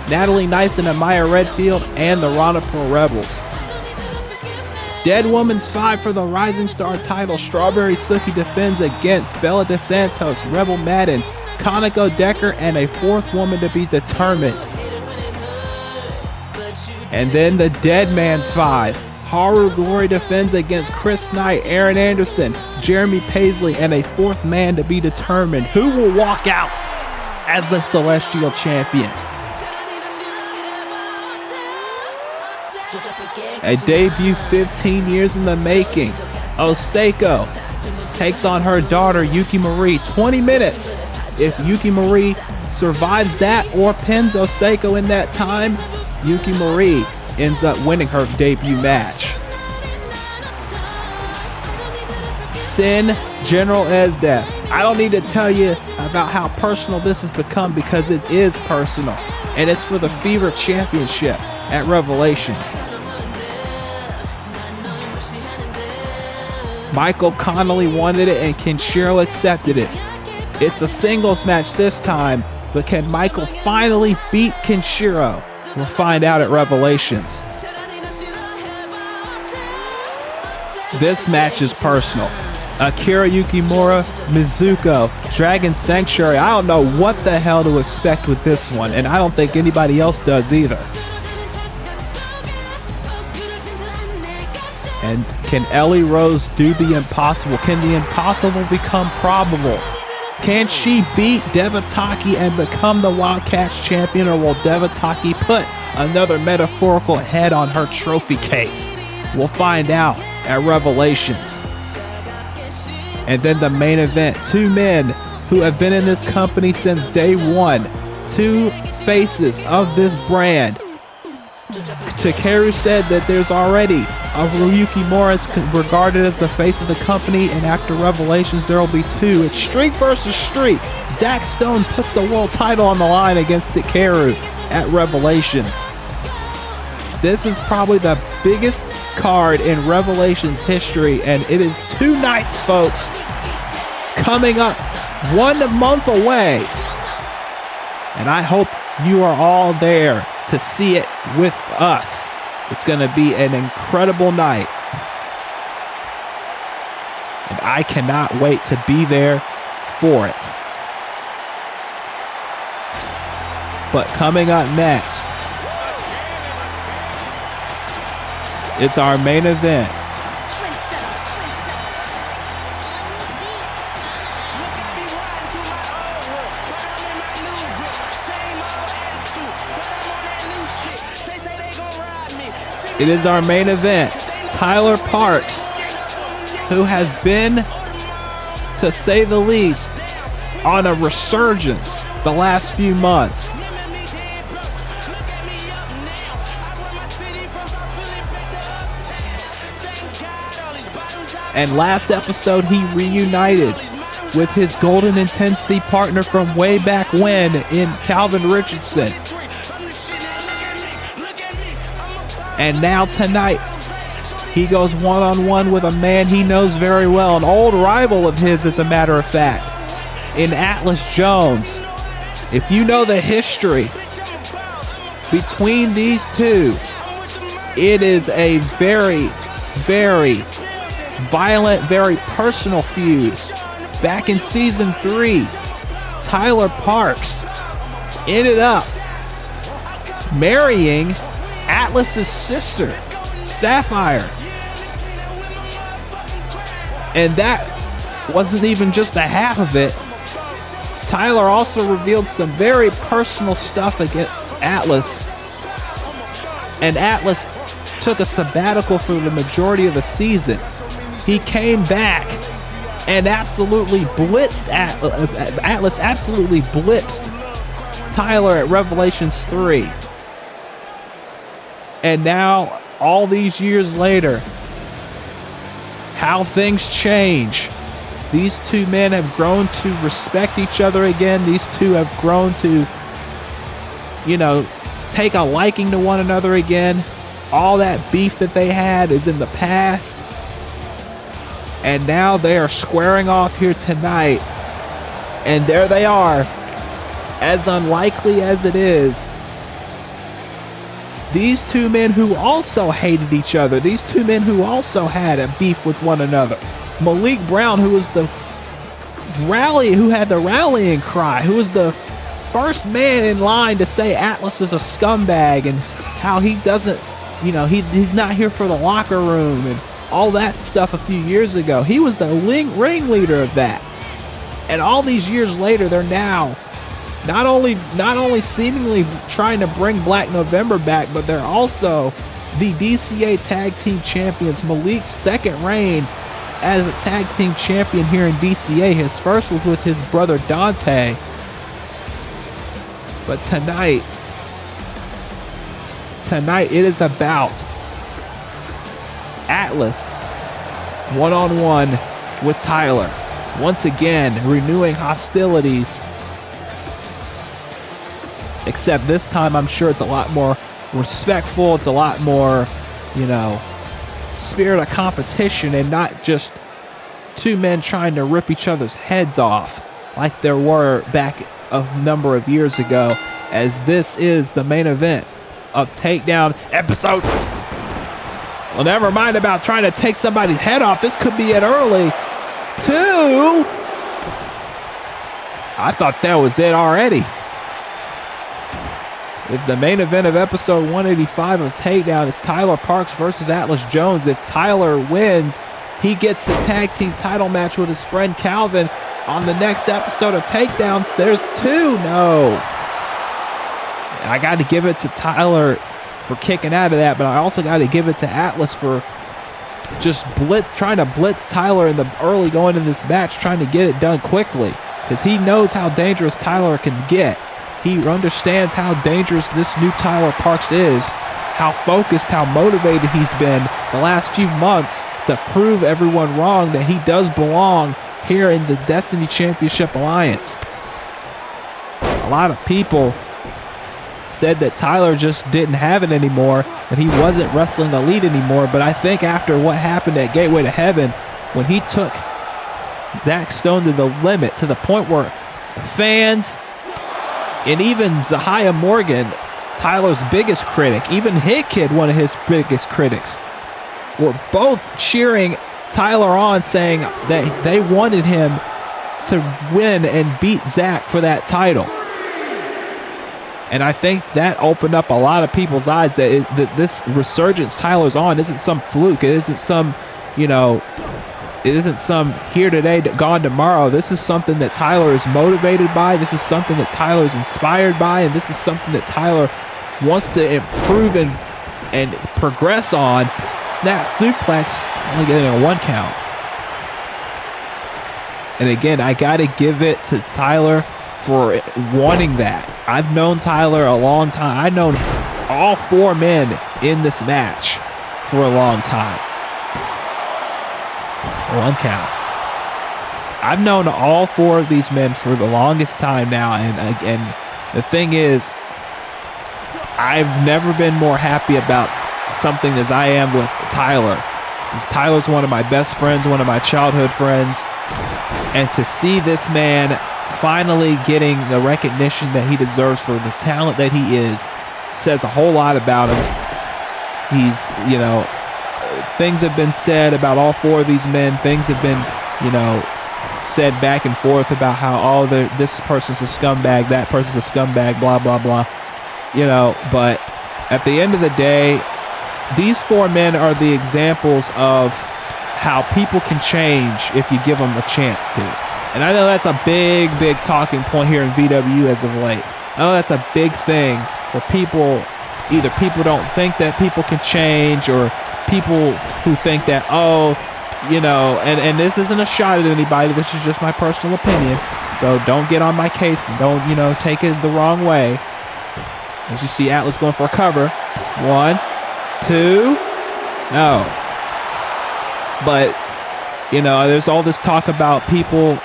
[SPEAKER 1] Natalie Nice and Amaya Redfield, and the Ronapur Rebels. Dead Woman's 5 for the Rising Star title. Strawberry Sookie defends against Bella DeSantos, Rebel Madden, Kaneko Decker, and a fourth woman to be determined. And then the Dead Man's 5. Haru Glory defends against Chris Knight, Aaron Anderson, Jeremy Paisley, and a fourth man to be determined. Who will walk out as the Celestial Champion? A debut 15 years in the making. Oseko takes on her daughter Yuki Marie. 20 minutes. If Yuki Marie survives that or pins Oseko in that time, Yuki Marie ends up winning her debut match. Sin, General Esdeath. I don't need to tell you about how personal this has become because it is personal. And it's for the Fever Championship at Revelations. Michael Connolly wanted it and Kenshiro accepted it. It's a singles match this time, but can Michael finally beat Kenshiro? We'll find out at Revelations. This match is personal. Akira Yukimura, Mizuko, Dragon Sanctuary. I don't know what the hell to expect with this one, and I don't think anybody else does either. And can Ellie Rose do the impossible? Can the impossible become probable? Can she beat Devataki and become the Wildcats champion, or will Devataki put another metaphorical head on her trophy case? We'll find out at Revelations. And then the main event, two men who have been in this company since day one, two faces of this brand. Takeru said that there's already a Ryuki Morris regarded as the face of the company, and after Revelations there will be two. It's street versus street. Zack Stone puts the world title on the line against Takeru at Revelations. This is probably the biggest card in Revelations history, and it is 2 nights, folks, coming up 1 month away. And I hope you are all there to see it with us. It's going to be an incredible night. And I cannot wait to be there for it. But coming up next, it's our main event. It is our main event. Tyler Parks, who has been, to say the least, on a resurgence the last few months. And last episode, he reunited with his Golden Intensity partner from way back when in Calvin Richardson. And now tonight, he goes one-on-one with a man he knows very well, an old rival of his, as a matter of fact, in Atlas Jones. If you know the history between these two, it is a very, very violent, very personal feud. Back in season 3, Tyler Parks ended up marrying Atlas's sister, Sapphire. And that wasn't even just a half of it. Tyler also revealed some very personal stuff against Atlas. And Atlas took a sabbatical for the majority of the season. He came back and absolutely blitzed Atlas absolutely blitzed Tyler at Revelations 3. And now, all these years later, how things change. These two men have grown to respect each other again. These two have grown to, take a liking to one another again. All that beef that they had is in the past. And now they are squaring off here tonight. And there they are. As unlikely as it is, these two men who also hated each other, these two men who also had a beef with one another. Malik Brown, who was who had the rallying cry, who was the first man in line to say Atlas is a scumbag and how he doesn't, he's not here for the locker room and all that stuff a few years ago. He was the ringleader of that. And all these years later, they're now not only seemingly trying to bring Black November back, but they're also the DCA Tag Team Champions. Malik's second reign as a tag team champion here in DCA. His first was with his brother Dante. But tonight it is about Atlas one-on-one with Tyler. Once again, renewing hostilities. Except this time, I'm sure it's a lot more respectful. It's a lot more, spirit of competition and not just two men trying to rip each other's heads off like there were back a number of years ago, as this is the main event of Takedown episode. Well, never mind about trying to take somebody's head off. This could be it early. 2. I thought that was it already. It's the main event of episode 185 of Takedown. It's Tyler Parks versus Atlas Jones. If Tyler wins, he gets the tag team title match with his friend Calvin on the next episode of Takedown. There's 2. No. I got to give it to Tyler for kicking out of that, but I also got to give it to Atlas for just trying to blitz Tyler in the early going in this match, trying to get it done quickly, because he knows how dangerous Tyler can get. He understands how dangerous this new Tyler Parks is, how focused, how motivated he's been the last few months to prove everyone wrong that he does belong here in the Destiny Championship Alliance. A lot of people said that Tyler just didn't have it anymore, that he wasn't wrestling elite anymore, but I think after what happened at Gateway to Heaven, when he took Zach Stone to the limit, to the point where the fans and even Zahia Morgan, Tyler's biggest critic, even Hit Kid, one of his biggest critics, were both cheering Tyler on, saying that they wanted him to win and beat Zach for that title. And I think that opened up a lot of people's eyes that this resurgence Tyler's on isn't some fluke. It isn't some, it isn't some here today, gone tomorrow. This is something that Tyler is motivated by. This is something that Tyler is inspired by. And this is something that Tyler wants to improve and progress on. Snap suplex, only getting a 1 count. And again, I got to give it to Tyler for wanting that. I've known Tyler a long time. I've known all 4 men in this match for a long time. 1 count. I've known all 4 of these men for the longest time now, and the thing is, I've never been more happy about something as I am with Tyler. Because Tyler's one of my best friends, one of my childhood friends, and to see this man finally getting the recognition that he deserves for the talent that he is says a whole lot about him. He's, you know, things have been said about all 4 of these men. Things have been, you know, said back and forth about how, this person's a scumbag, that person's a scumbag, blah, blah, blah. You know, but at the end of the day, these 4 men are the examples of how people can change if you give them a chance to. And I know that's a big, big talking point here in VW as of late. I know that's a big thing where people don't think that people can change, or people who think that, you know, and this isn't a shot at anybody. This is just my personal opinion. So don't get on my case and don't, you know, take it the wrong way. As you see Atlas going for a cover. 1, 2. No. But, you know, there's all this talk about people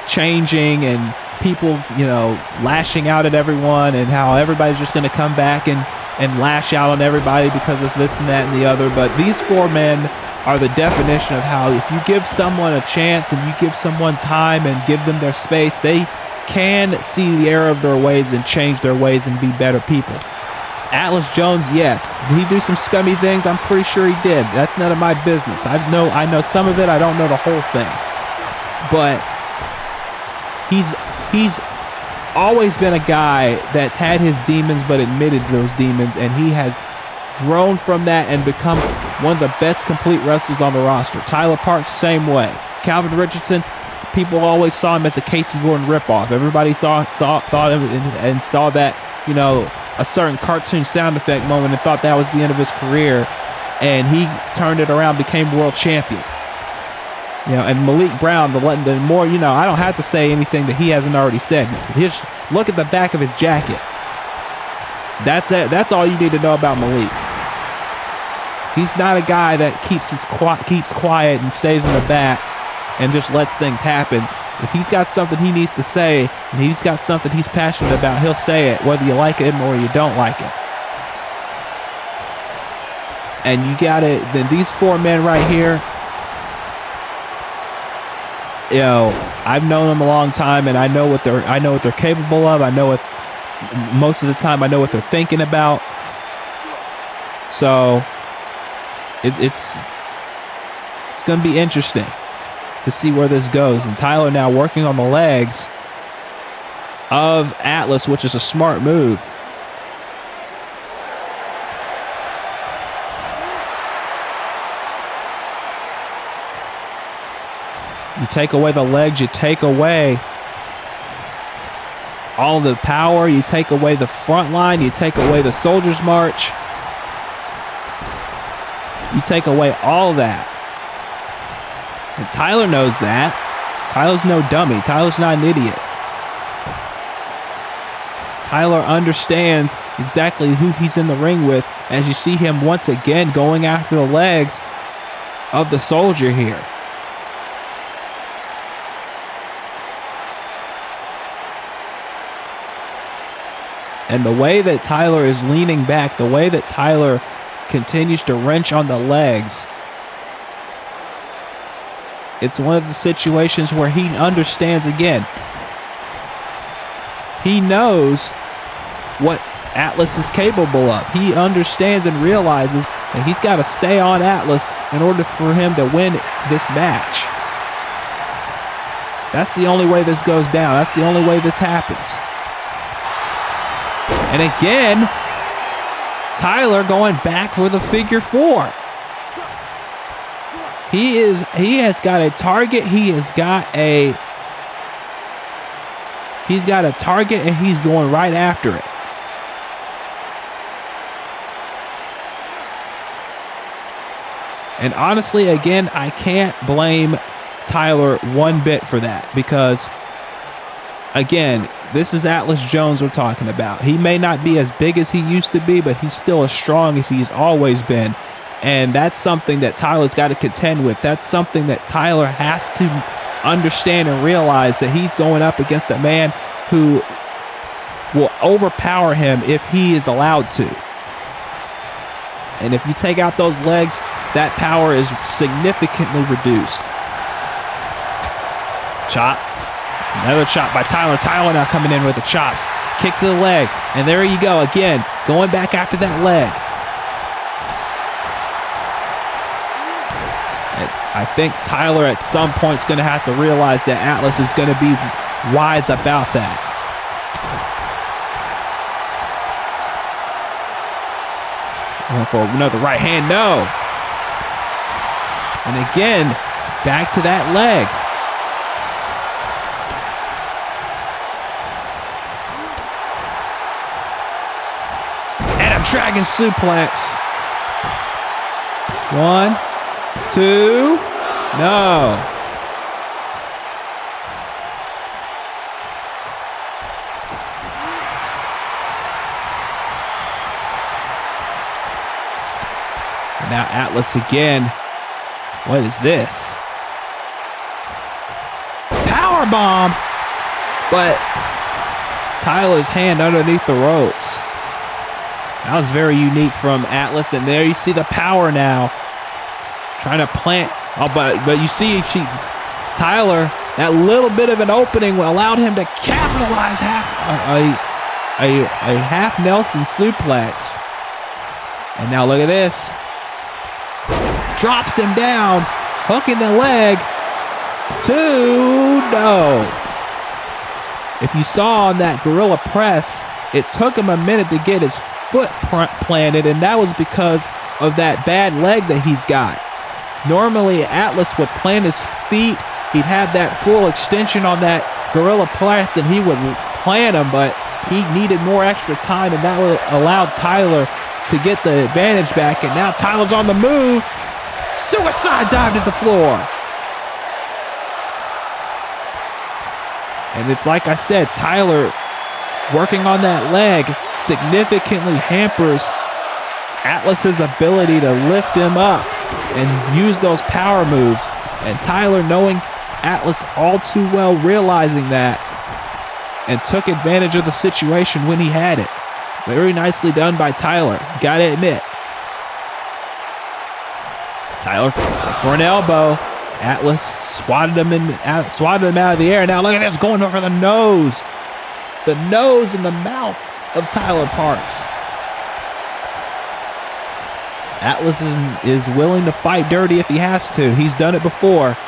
[SPEAKER 1] changing and people, you know, lashing out at everyone, and how everybody's just going to come back and lash out on everybody because it's this and that and the other. But these 4 men are the definition of how, if you give someone a chance and you give someone time and give them their space, they can see the error of their ways and change their ways and be better people. Atlas Jones, yes. Did he do some scummy things? I'm pretty sure he did. That's none of my business. I know some of it. I don't know the whole thing. But he's always been a guy that's had his demons but admitted those demons, and he has grown from that and become one of the best complete wrestlers on the roster. Tyler Parks, same way. Calvin Richardson, people always saw him as a Casey Gordon ripoff. Everybody thought of it and saw that, you know, a certain cartoon sound effect moment and thought that was the end of his career, and he turned it around, became world champion. You know, and Malik Brown, the more, you know, I don't have to say anything that he hasn't already said. Just look at the back of his jacket. That's it. That's all you need to know about Malik. He's not a guy that keeps quiet and stays in the back and just lets things happen. If he's got something he needs to say, and he's got something he's passionate about, he'll say it, whether you like it or you don't like it. And you got it. Then these 4 men right here, you know, I've known them a long time, and I know what they're capable of. I know what, most of the time, I know what they're thinking about. So it's going to be interesting to see where this goes. And Tyler now working on the legs of Atlas, which is a smart move. You take away the legs, you take away all the power, you take away the front line, you take away the soldier's march. You take away all that. And Tyler knows that. Tyler's no dummy. Tyler's not an idiot. Tyler understands exactly who he's in the ring with, as you see him once again going after the legs of the soldier here. And the way that Tyler is leaning back, the way that Tyler continues to wrench on the legs, it's one of the situations where he understands again. He knows what Atlas is capable of. He understands and realizes that he's got to stay on Atlas in order for him to win this match. That's the only way this goes down. That's the only way this happens. And again, Tyler going back for the figure 4. He has got a target. He's got a target, and he's going right after it. And honestly, again, I can't blame Tyler one bit for that, because again, this is Atlas Jones we're talking about. He may not be as big as he used to be, but he's still as strong as he's always been. And that's something that Tyler's got to contend with. That's something that Tyler has to understand and realize, that he's going up against a man who will overpower him if he is allowed to. And if you take out those legs, that power is significantly reduced. Chop. Another chop by Tyler. Tyler now coming in with the chops. Kick to the leg. And there you go again. Going back after that leg. I think Tyler at some point is going to have to realize that Atlas is going to be wise about that. Going for another right hand, no. And again, back to that leg. And a dragon suplex. 1, 2, no. And now Atlas again. What is this? Power bomb, but Tyler's hand underneath the ropes. That was very unique from Atlas, and there you see the power now. Trying to plant, but you see Tyler, that little bit of an opening allowed him to capitalize a half Nelson suplex. And now look at this. Drops him down, hooking the leg. 2, no. If you saw on that gorilla press, it took him a minute to get his foot planted, and that was because of that bad leg that he's got. Normally, Atlas would plant his feet. He'd have that full extension on that gorilla press, and he would plant him, but he needed more extra time, and that allowed Tyler to get the advantage back. And now Tyler's on the move. Suicide dive to the floor. And it's like I said, Tyler working on that leg significantly hampers Atlas's ability to lift him up and use those power moves. And Tyler, knowing Atlas all too well, realizing that, and took advantage of the situation when he had it. Very nicely done by Tyler, gotta admit. Tyler for an elbow. Atlas swatted him out of the air. Now look at this, going over the nose. The nose and the mouth of Tyler Parks. Atlas is willing to fight dirty if he has to. He's done it before.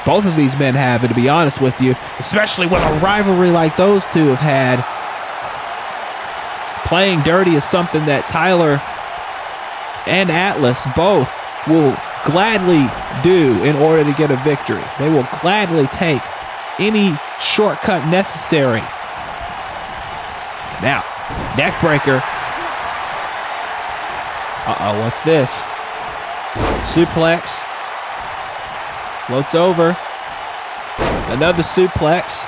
[SPEAKER 1] Both of these men have, and to be honest with you, especially with a rivalry like those two have had, playing dirty is something that Tyler and Atlas both will gladly do in order to get a victory. They will gladly take any shortcut necessary. Now, neck breaker. Uh-oh, what's this? Suplex. Floats over. Another suplex.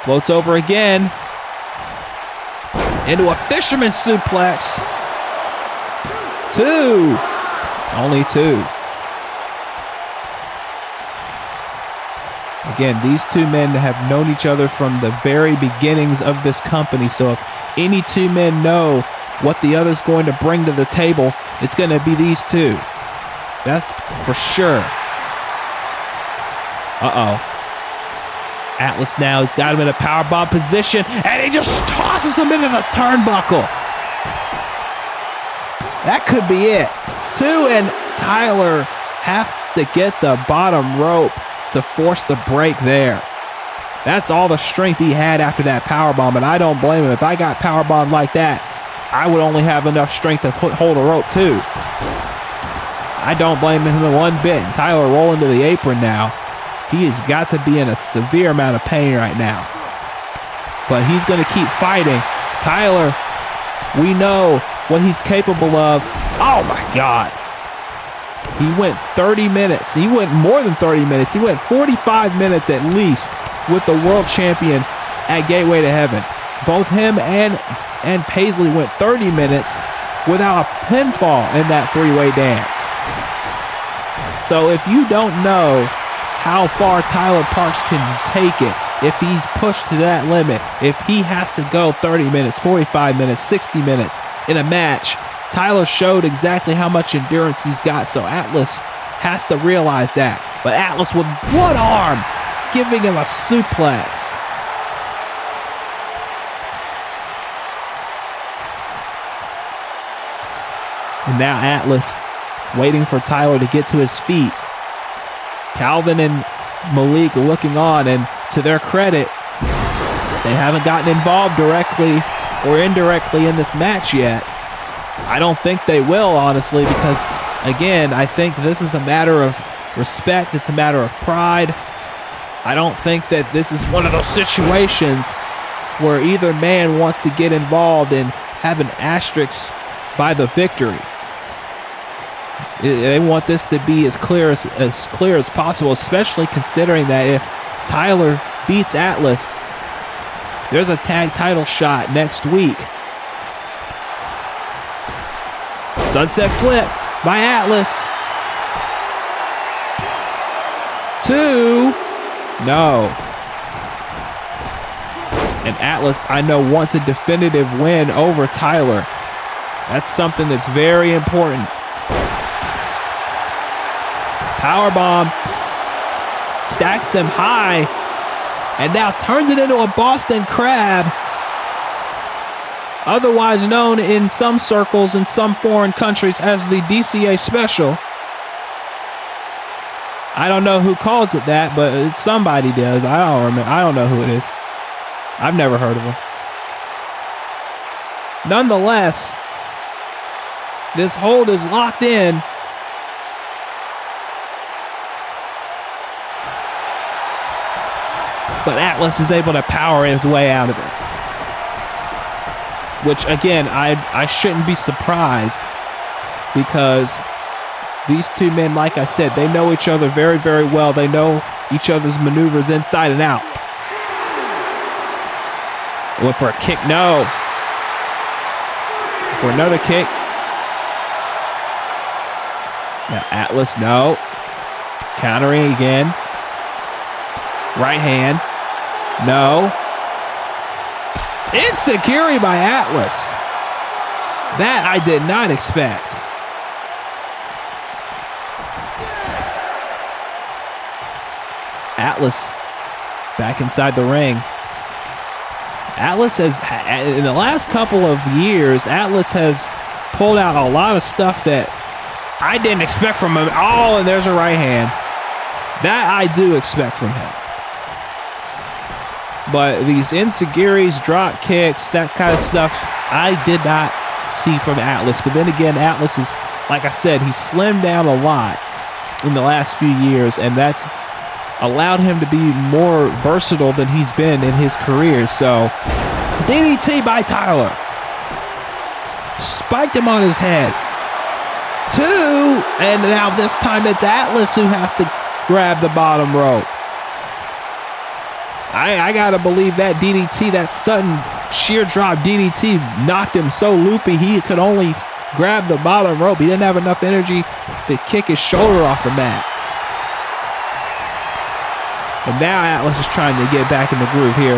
[SPEAKER 1] Floats over again. Into a fisherman suplex. 2. Only 2. Again, these two men have known each other from the very beginnings of this company. So if any two men know what the other's going to bring to the table, it's going to be these two. That's for sure. Uh-oh. Atlas now has got him in a powerbomb position, and he just tosses him into the turnbuckle. That could be it. 2, and Tyler has to get the bottom rope to force the break there. That's all the strength he had after that powerbomb, and I don't blame him. If I got powerbombed like that, I would only have enough strength to hold a rope too. I don't blame him one bit. Tyler rolling to the apron now. He has got to be in a severe amount of pain right now. But he's going to keep fighting. Tyler, we know what he's capable of. Oh my God. He went 30 minutes. He went more than 30 minutes. He went 45 minutes at least with the world champion at Gateway to Heaven. Both him and Paisley went 30 minutes. without a pinfall in that three-way dance. So if you don't know how far Tyler Parks can take it, if he's pushed to that limit, if he has to go 30 minutes, 45 minutes, 60 minutes in a match, Tyler showed exactly how much endurance he's got, so Atlas has to realize that. But Atlas with one arm, giving him a suplex. And now Atlas waiting for Tyler to get to his feet. Calvin and Malik looking on, and to their credit, they haven't gotten involved directly or indirectly in this match yet. I don't think they will, honestly, because, again, I think this is a matter of respect. It's a matter of pride. I don't think that this is one of those situations where either man wants to get involved and have an asterisk by the victory. They want this to be as clear as possible, especially considering that if Tyler beats Atlas, there's a tag title shot next week. Sunset flip by Atlas. 2. No. And Atlas, I know, wants a definitive win over Tyler. That's something that's very important. Powerbomb. Stacks him high. And now turns it into a Boston Crab. Otherwise known in some circles in some foreign countries as the DCA Special. I don't know who calls it that, but somebody does. I don't remember. I don't know who it is. I've never heard of him. Nonetheless, this hold is locked in. But Atlas is able to power his way out of it. Which, again, I shouldn't be surprised, because these two men, like I said, they know each other very, very well. They know each other's maneuvers inside and out. Went for a kick, no. For another kick. Now Atlas, no. Countering again. Right hand, no. Enziguri by Atlas. That I did not expect. Atlas back inside the ring. Atlas has, in the last couple of years, Atlas has pulled out a lot of stuff that I didn't expect from him. Oh, and there's a right hand. That I do expect from him. But these enziguris, drop kicks, that kind of stuff, I did not see from Atlas. But then again, Atlas is, like I said, he's slimmed down a lot in the last few years, and that's allowed him to be more versatile than he's been in his career. So, DDT by Tyler. Spiked him on his head. 2, and now this time it's Atlas who has to grab the bottom rope. I gotta believe that DDT, that sudden sheer drop DDT, knocked him so loopy he could only grab the bottom rope. He didn't have enough energy to kick his shoulder off the mat. But now Atlas is trying to get back in the groove here.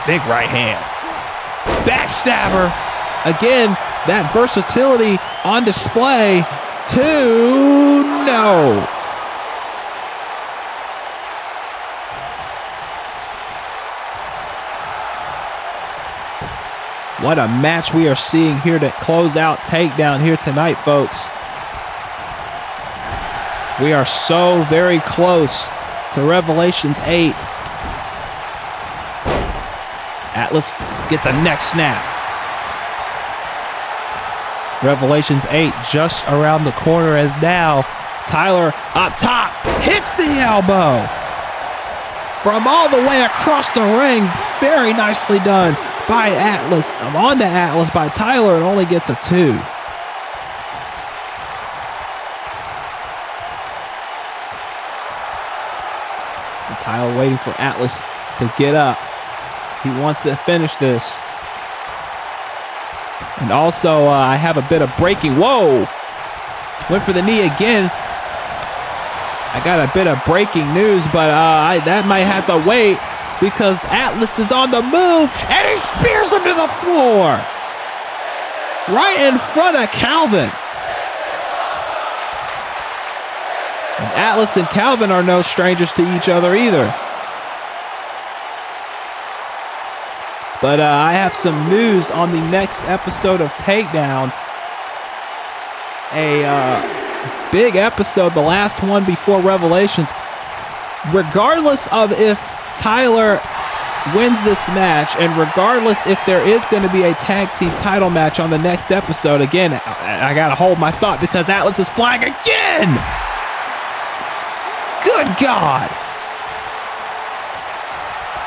[SPEAKER 1] Big right hand. Backstabber. Again, that versatility on display. 2, no. What a match we are seeing here to close out Takedown here tonight, folks. We are so very close to Revelations 8. Atlas gets a neck snap. Revelations 8 just around the corner, as now Tyler up top hits the elbow from all the way across the ring. Very nicely done by Atlas. I'm on to Atlas by Tyler, and only gets a 2. And Tyler waiting for Atlas to get up. He wants to finish this. And also, I have a bit of breaking. Whoa! Went for the knee again. I got a bit of breaking news, but that might have to wait because Atlas is on the move, and he spears him to the floor. Right in front of Calvin. And Atlas and Calvin are no strangers to each other either. But I have some news on the next episode of Takedown. A big episode, the last one before Revelations. Regardless of if Tyler wins this match, and regardless if there is going to be a tag team title match on the next episode, again, I got to hold my thought because Atlas is flying again. Good God.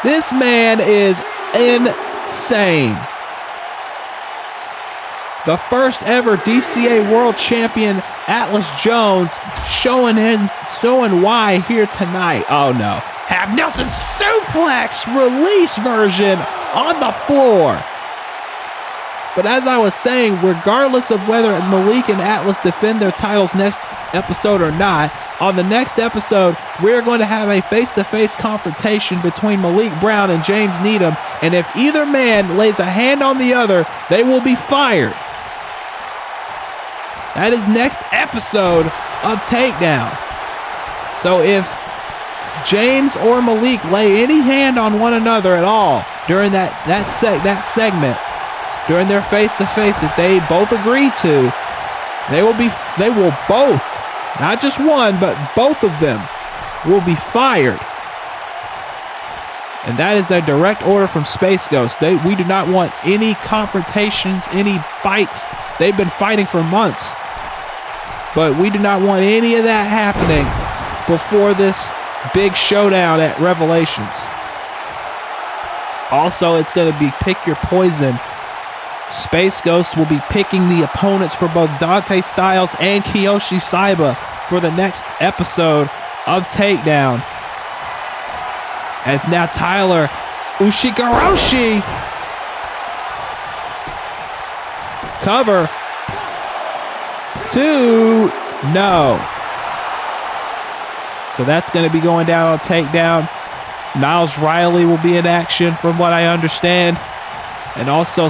[SPEAKER 1] This man is insane. The first ever DCA World Champion Atlas Jones showing why here tonight. Oh no. Have Nelson suplex release version on the floor. But as I was saying, regardless of whether Malik and Atlas defend their titles next episode or not, on the next episode, we're going to have a face-to-face confrontation between Malik Brown and James Needham, and if either man lays a hand on the other, they will be fired. That is next episode of Takedown. So if James or Malik lay any hand on one another at all during that segment, during their face-to-face that they both agreed to, they will both, not just one, but both of them will be fired. And that is a direct order from Space Ghost. We do not want any confrontations, any fights. They've been fighting for months. But we do not want any of that happening before this big showdown at Revelations. Also, it's going to be pick your poison. Space Ghost will be picking the opponents for both Dante Styles and Kiyoshi Saiba for the next episode of Takedown. As now Tyler Ushigoroshi cover 2, no. So that's going to be going down on Takedown. Niles Riley will be in action from what I understand. And also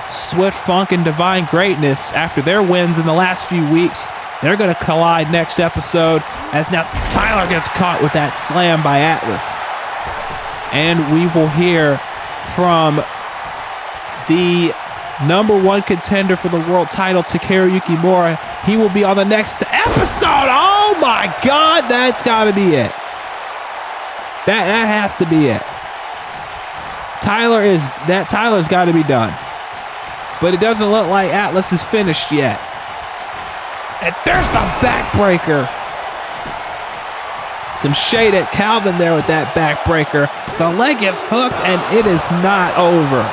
[SPEAKER 1] Swift Funk and Divine Greatness, after their wins in the last few weeks, they're going to collide next episode as now Tyler gets caught with that slam by Atlas. And we will hear from the #1 contender for the world title, Takeru Yukimura. He will be on the next episode. Oh my God, that's got to be it. That has to be it. Tyler's got to be done. But it doesn't look like Atlas is finished yet. And there's the backbreaker. Some shade at Calvin there with that backbreaker. The leg is hooked and it is not over.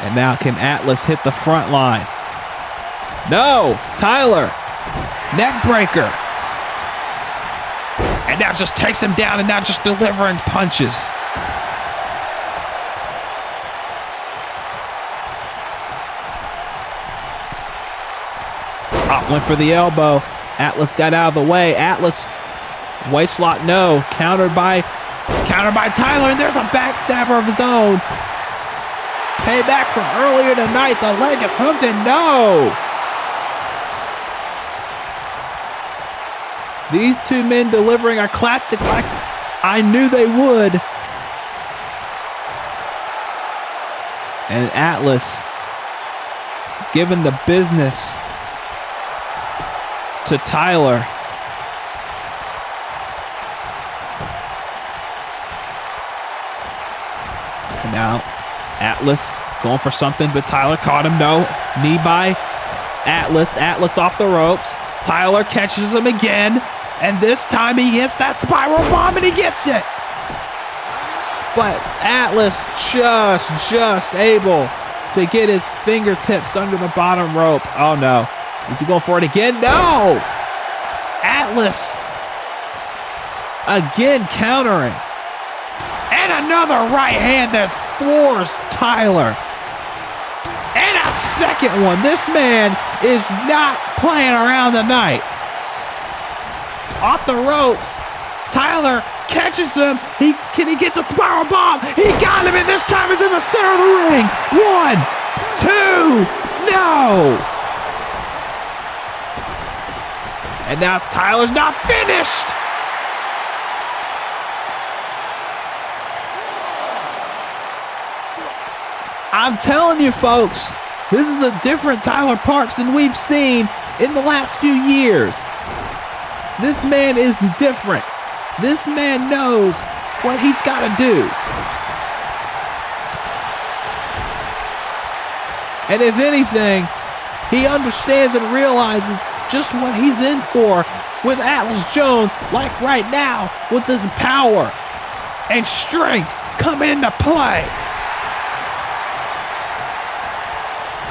[SPEAKER 1] And now can Atlas hit the front line? No, Tyler, neck breaker. And now just takes him down and now just delivering punches. Went for the elbow. Atlas got out of the way. Atlas, waist lock, no. Countered by Tyler, and there's a backstabber of his own. Payback from earlier tonight. The leg is hooked and no. These two men delivering a classic like I knew they would. And Atlas giving the business to Tyler. And now Atlas going for something, but Tyler caught him. No. Knee by Atlas. Atlas off the ropes. Tyler catches him again. And this time he hits that spiral bomb and he gets it. But Atlas just able to get his fingertips under the bottom rope. Oh no. Is he going for it again? No! Atlas Again countering. And another right hand that floors Tyler. And a second one. This man is not playing around tonight. Off the ropes. Tyler catches him. Can he get the spiral bomb? He got him, and this time it's in the center of the ring. 1, 2, no. And now Tyler's not finished. I'm telling you, folks, this is a different Tyler Parks than we've seen in the last few years. This man is different. This man knows what he's got to do. And if anything, he understands and realizes just what he's in for with Atlas Jones, like right now, with his power and strength come into play.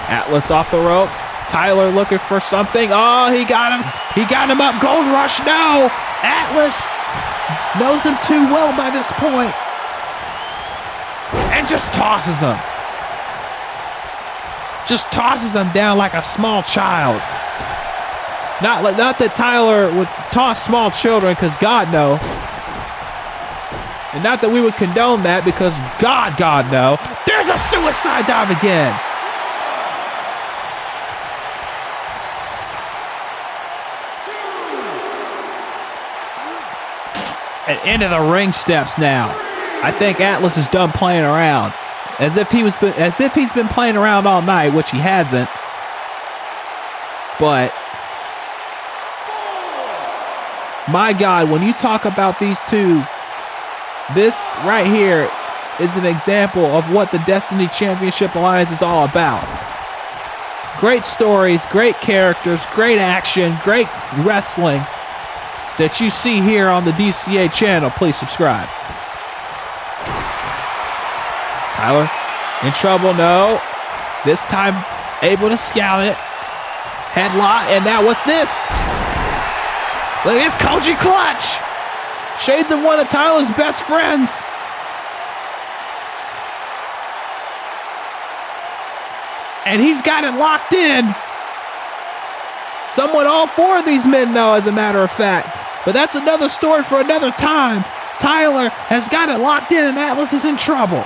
[SPEAKER 1] Atlas off the ropes. Tyler looking for something. Oh, he got him. He got him up. Gold Rush, no. Atlas knows him too well by this point. And just tosses him. Just tosses him down like a small child. Not that Tyler would toss small children, because God no. And not that we would condone that, because God no. There's a suicide dive again. And into the ring steps now. I think Atlas is done playing around. As if he's been playing around all night, which he hasn't. But my God, when you talk about these two, this right here is an example of what the Destiny Championship Alliance is all about. Great stories, great characters, great action, great wrestling that you see here on the DCA channel. Please subscribe. Tyler in trouble, no. This time able to scout it. Headlock, and now what's this? Look at this Koji clutch. Shades of one of Tyler's best friends. And he's got it locked in. Somewhat all four of these men know, as a matter of fact. But that's another story for another time. Tyler has got it locked in, and Atlas is in trouble.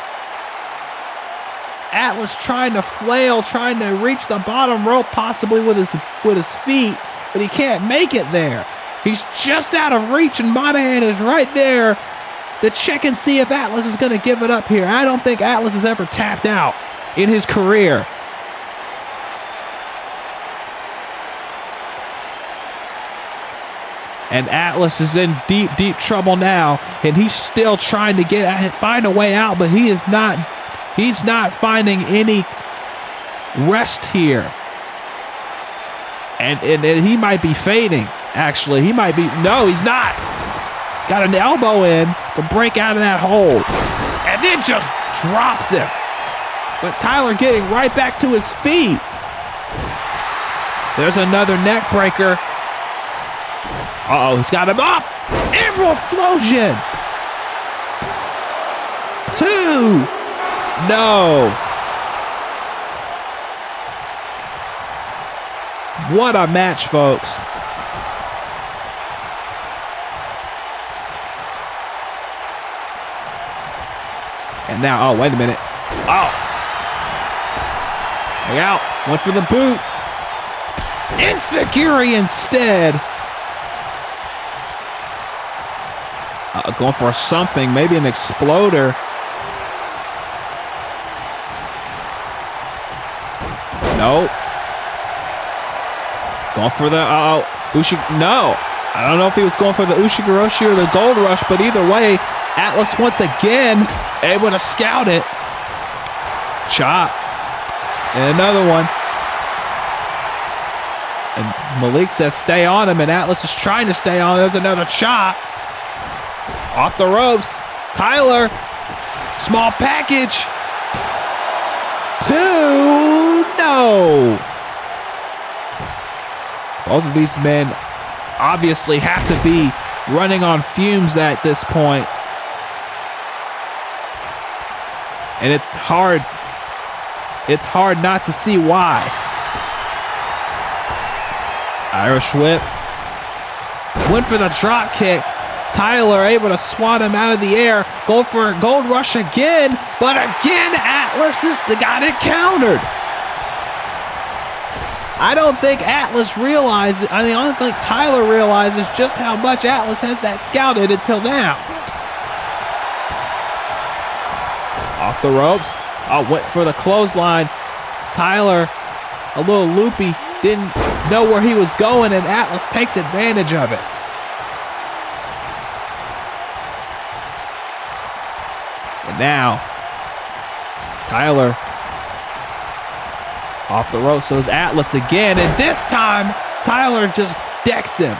[SPEAKER 1] Atlas trying to flail, trying to reach the bottom rope, possibly with his feet, but he can't make it there. He's just out of reach, and Monahan is right there to check and see if Atlas is going to give it up here. I don't think Atlas has ever tapped out in his career. And Atlas is in deep, deep trouble now, and he's still trying to find a way out, but he's not finding any rest here. And he might be fading, actually. No, he's not. Got an elbow in to break out of that hold. And then just drops him. But Tyler getting right back to his feet. There's another neck breaker. Uh-oh, he's got him up. Emerald Flosion. 2. No. What a match, folks. And now, oh, wait a minute. Oh. Way out. Went for the boot. Insecurity instead. Going for something, maybe an exploder. No. Going for the, no. I don't know if he was going for the Ushigoroshi or the Gold Rush, but either way, Atlas once again able to scout it. Chop. And another one. And Malik says stay on him, and Atlas is trying to stay on. There's another chop. Off the ropes. Tyler. Small package. 2. No. Both of these men obviously have to be running on fumes at this point. And it's hard not to see why. Irish whip. Went for the drop kick. Tyler able to swat him out of the air. Go for a gold rush again. But again, Atlas has got it countered. I don't think Atlas realizes, I don't think Tyler realizes just how much Atlas has that scouted until now. Off the ropes. Oh, went for the clothesline. Tyler, a little loopy, didn't know where he was going, and Atlas takes advantage of it. And now, Tyler off the ropes, so is Atlas again, and this time, Tyler just decks him.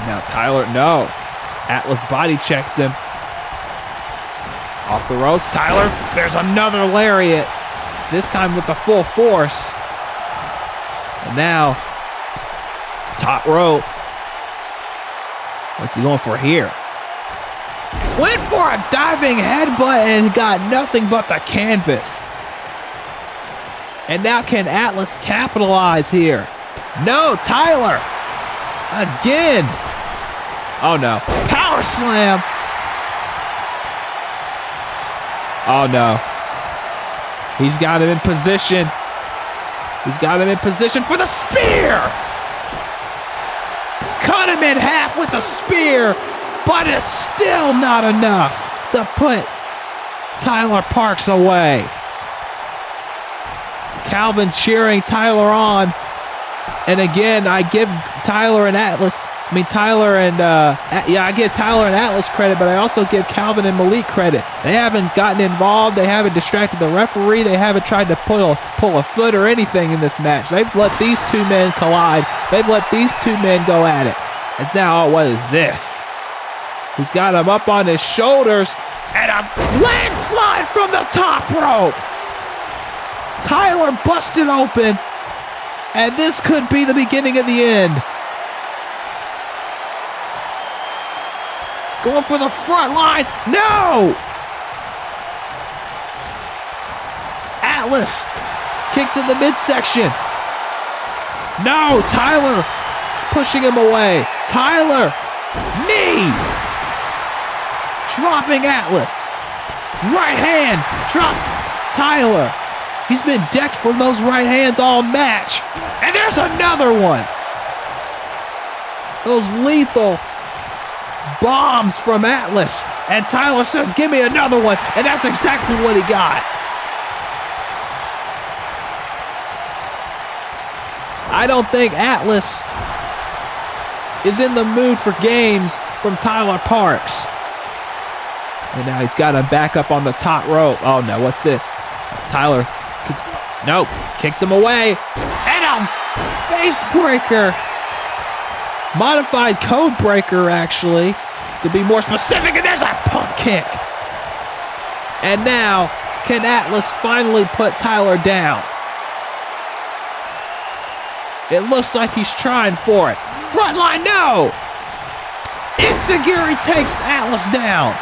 [SPEAKER 1] Now Tyler, no. Atlas body checks him. Off the ropes, Tyler, there's another lariat. This time with the full force. And now, top rope. What's he going for here? Went for a diving headbutt and got nothing but the canvas. And now can Atlas capitalize here? No, Tyler. Again. Oh no. Power slam. Oh no. He's got him in position. He's got him in position for the spear. Cut him in half with the spear. But it's still not enough to put Tyler Parks away. Calvin cheering Tyler on. And again, I give Tyler and Atlas, I give Tyler and Atlas credit, but I also give Calvin and Malik credit. They haven't gotten involved. They haven't distracted the referee. They haven't tried to pull a foot or anything in this match. They've let these two men collide. They've let these two men go at it. It's now, what is this? He's got him up on his shoulders, and a landslide from the top rope. Tyler busted open, and this could be the beginning of the end. Going for the front line. No! Atlas kicks in the midsection. No, Tyler pushing him away. Tyler, knee. Dropping Atlas. Right hand drops Tyler. He's been decked from those right hands all match. And there's another one. Those lethal bombs from Atlas. And Tyler says, give me another one. And that's exactly what he got. I don't think Atlas is in the mood for games from Tyler Parks. And now he's got him back up on the top rope. Oh no, what's this? Tyler kicks him away. And a face breaker. Modified code breaker, actually, to be more specific. And there's a pump kick. And now, can Atlas finally put Tyler down? It looks like he's trying for it. Frontline, no! Insecurity takes Atlas down.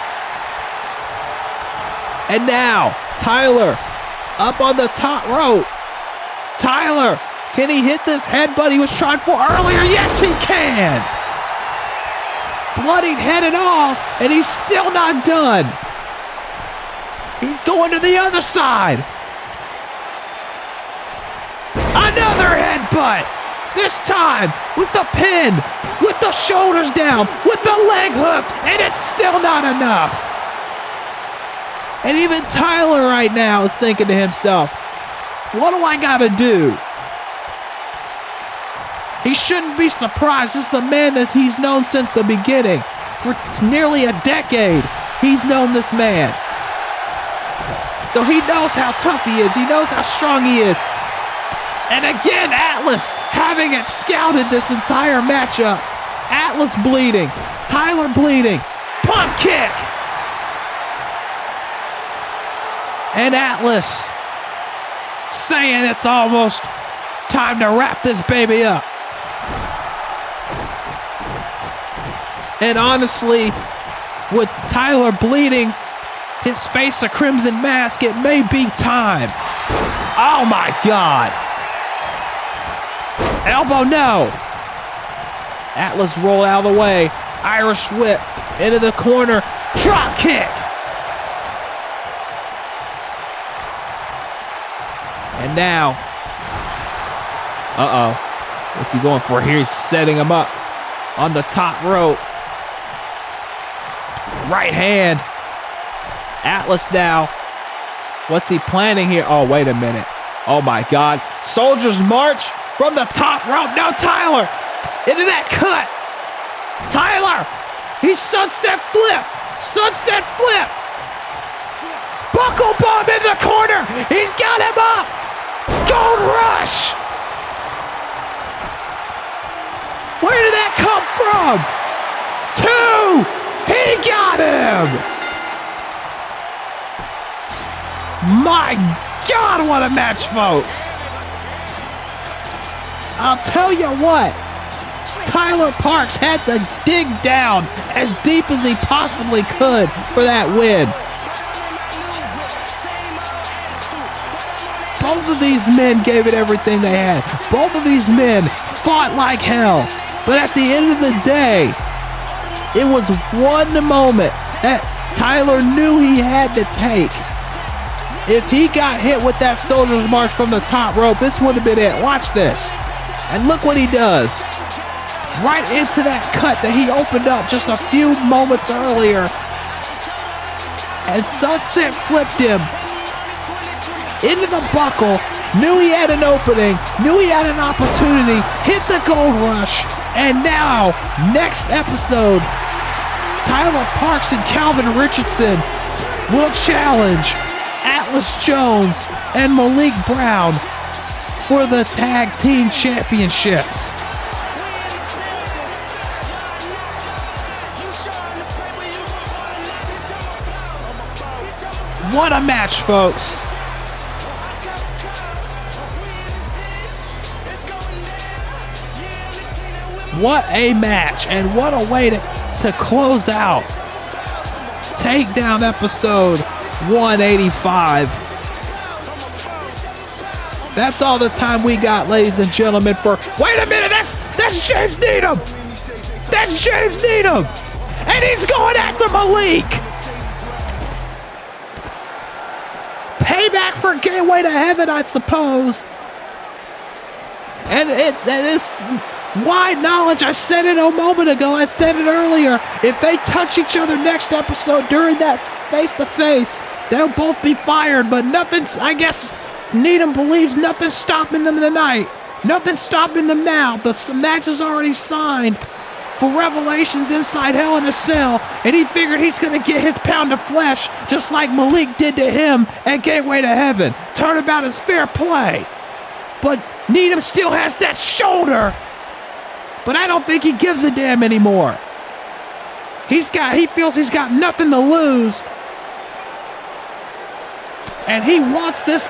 [SPEAKER 1] And now, Tyler up on the top rope. Tyler, can he hit this headbutt he was trying for earlier? Yes, he can. Bloodied head and all, and he's still not done. He's going to the other side. Another headbutt. This time with the pin, with the shoulders down, with the leg hooked, and it's still not enough. And even Tyler right now is thinking to himself, what do I gotta do? He shouldn't be surprised. This is a man that he's known since the beginning. For nearly a decade, he's known this man. So he knows how tough he is. He knows how strong he is. And again, Atlas having it scouted this entire matchup. Atlas bleeding. Tyler bleeding. Pump kick. And Atlas saying it's almost Time to wrap this baby up. And honestly, with Tyler bleeding, his face a crimson mask, it may be time. Oh my God. Elbow, no. Atlas roll out of the way. Irish whip into the corner. Drop kick. And now, what's he going for here? He's setting him up on the top rope. Right hand. Atlas now. What's he planning here? Oh, wait a minute. Oh my God. Soldiers march from the top rope. Now Tyler into that cut. Tyler. He's sunset flip. Sunset flip. Buckle bomb in the corner. He's got him up. Gold rush. Where did that come from? 2. He got him. My God, what a match, folks. I'll tell you what. Tyler Parks had to dig down as deep as he possibly could for that win. Both of these men gave it everything they had. Both of these men fought like hell. But at the end of the day, it was one moment that Tyler knew he had to take. If he got hit with that soldier's march from the top rope, this would have been it. Watch this. And look what he does. Right into that cut that he opened up just a few moments earlier. And Sunset flipped him into the buckle. Knew he had an opening. Knew he had an opportunity. Hit the gold rush. And now, next episode, Tyler Parks and Calvin Richardson will challenge Atlas Jones and Malik Brown for the tag team championships. What a match, folks. What a match, and what a way to close out Takedown episode 185. That's all the time we got, ladies and gentlemen, for... Wait a minute, that's James Needham! That's James Needham! And he's going after Malik! Payback for Gateway to Heaven, I suppose. And it's wide knowledge. I said it a moment ago. I said it earlier. If they touch each other next episode during that face-to-face, they'll both be fired. But nothing's, I guess, Needham believes nothing's stopping them tonight. Nothing's stopping them now. The match is already signed for Revelations inside Hell in a Cell, and he figured he's going to get his pound of flesh just like Malik did to him at Gateway to Heaven. Turnabout is fair play. But Needham still has that shoulder. But I don't think he gives a damn anymore. He feels he's got nothing to lose. And he wants this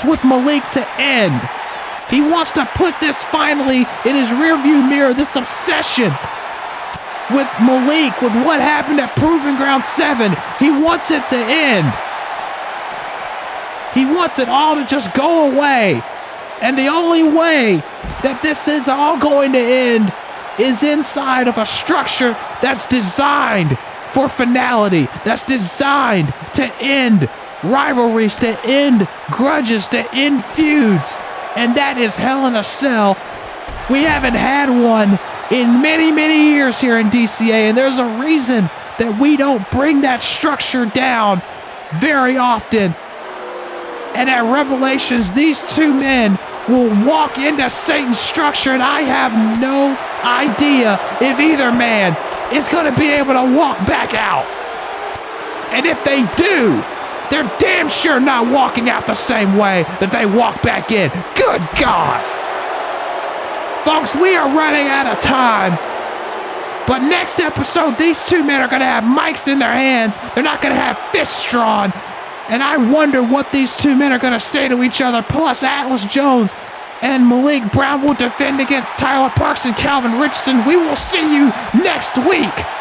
[SPEAKER 1] with Malik to end. He wants to put this finally in his rearview mirror, this obsession with Malik, with what happened at Proving Ground 7. He wants it to end. He wants it all to just go away. And the only way that this is all going to end is inside of a structure that's designed for finality, that's designed to end rivalries, to end grudges, to end feuds. And that is Hell in a Cell. We haven't had one in many, many years here in DCA, and there's a reason that we don't bring that structure down very often. And at Revelations, these two men will walk into Satan's structure, and I have no idea if either man is going to be able to walk back out. And if they do, they're damn sure not walking out the same way that they walk back in. Good God. Folks, we are running out of time. But next episode, these two men are going to have mics in their hands. They're not going to have fists drawn. And I wonder what these two men are going to say to each other. Plus, Atlas Jones And Malik Brown will defend against Tyler Parks and Calvin Richardson. We will see you next week.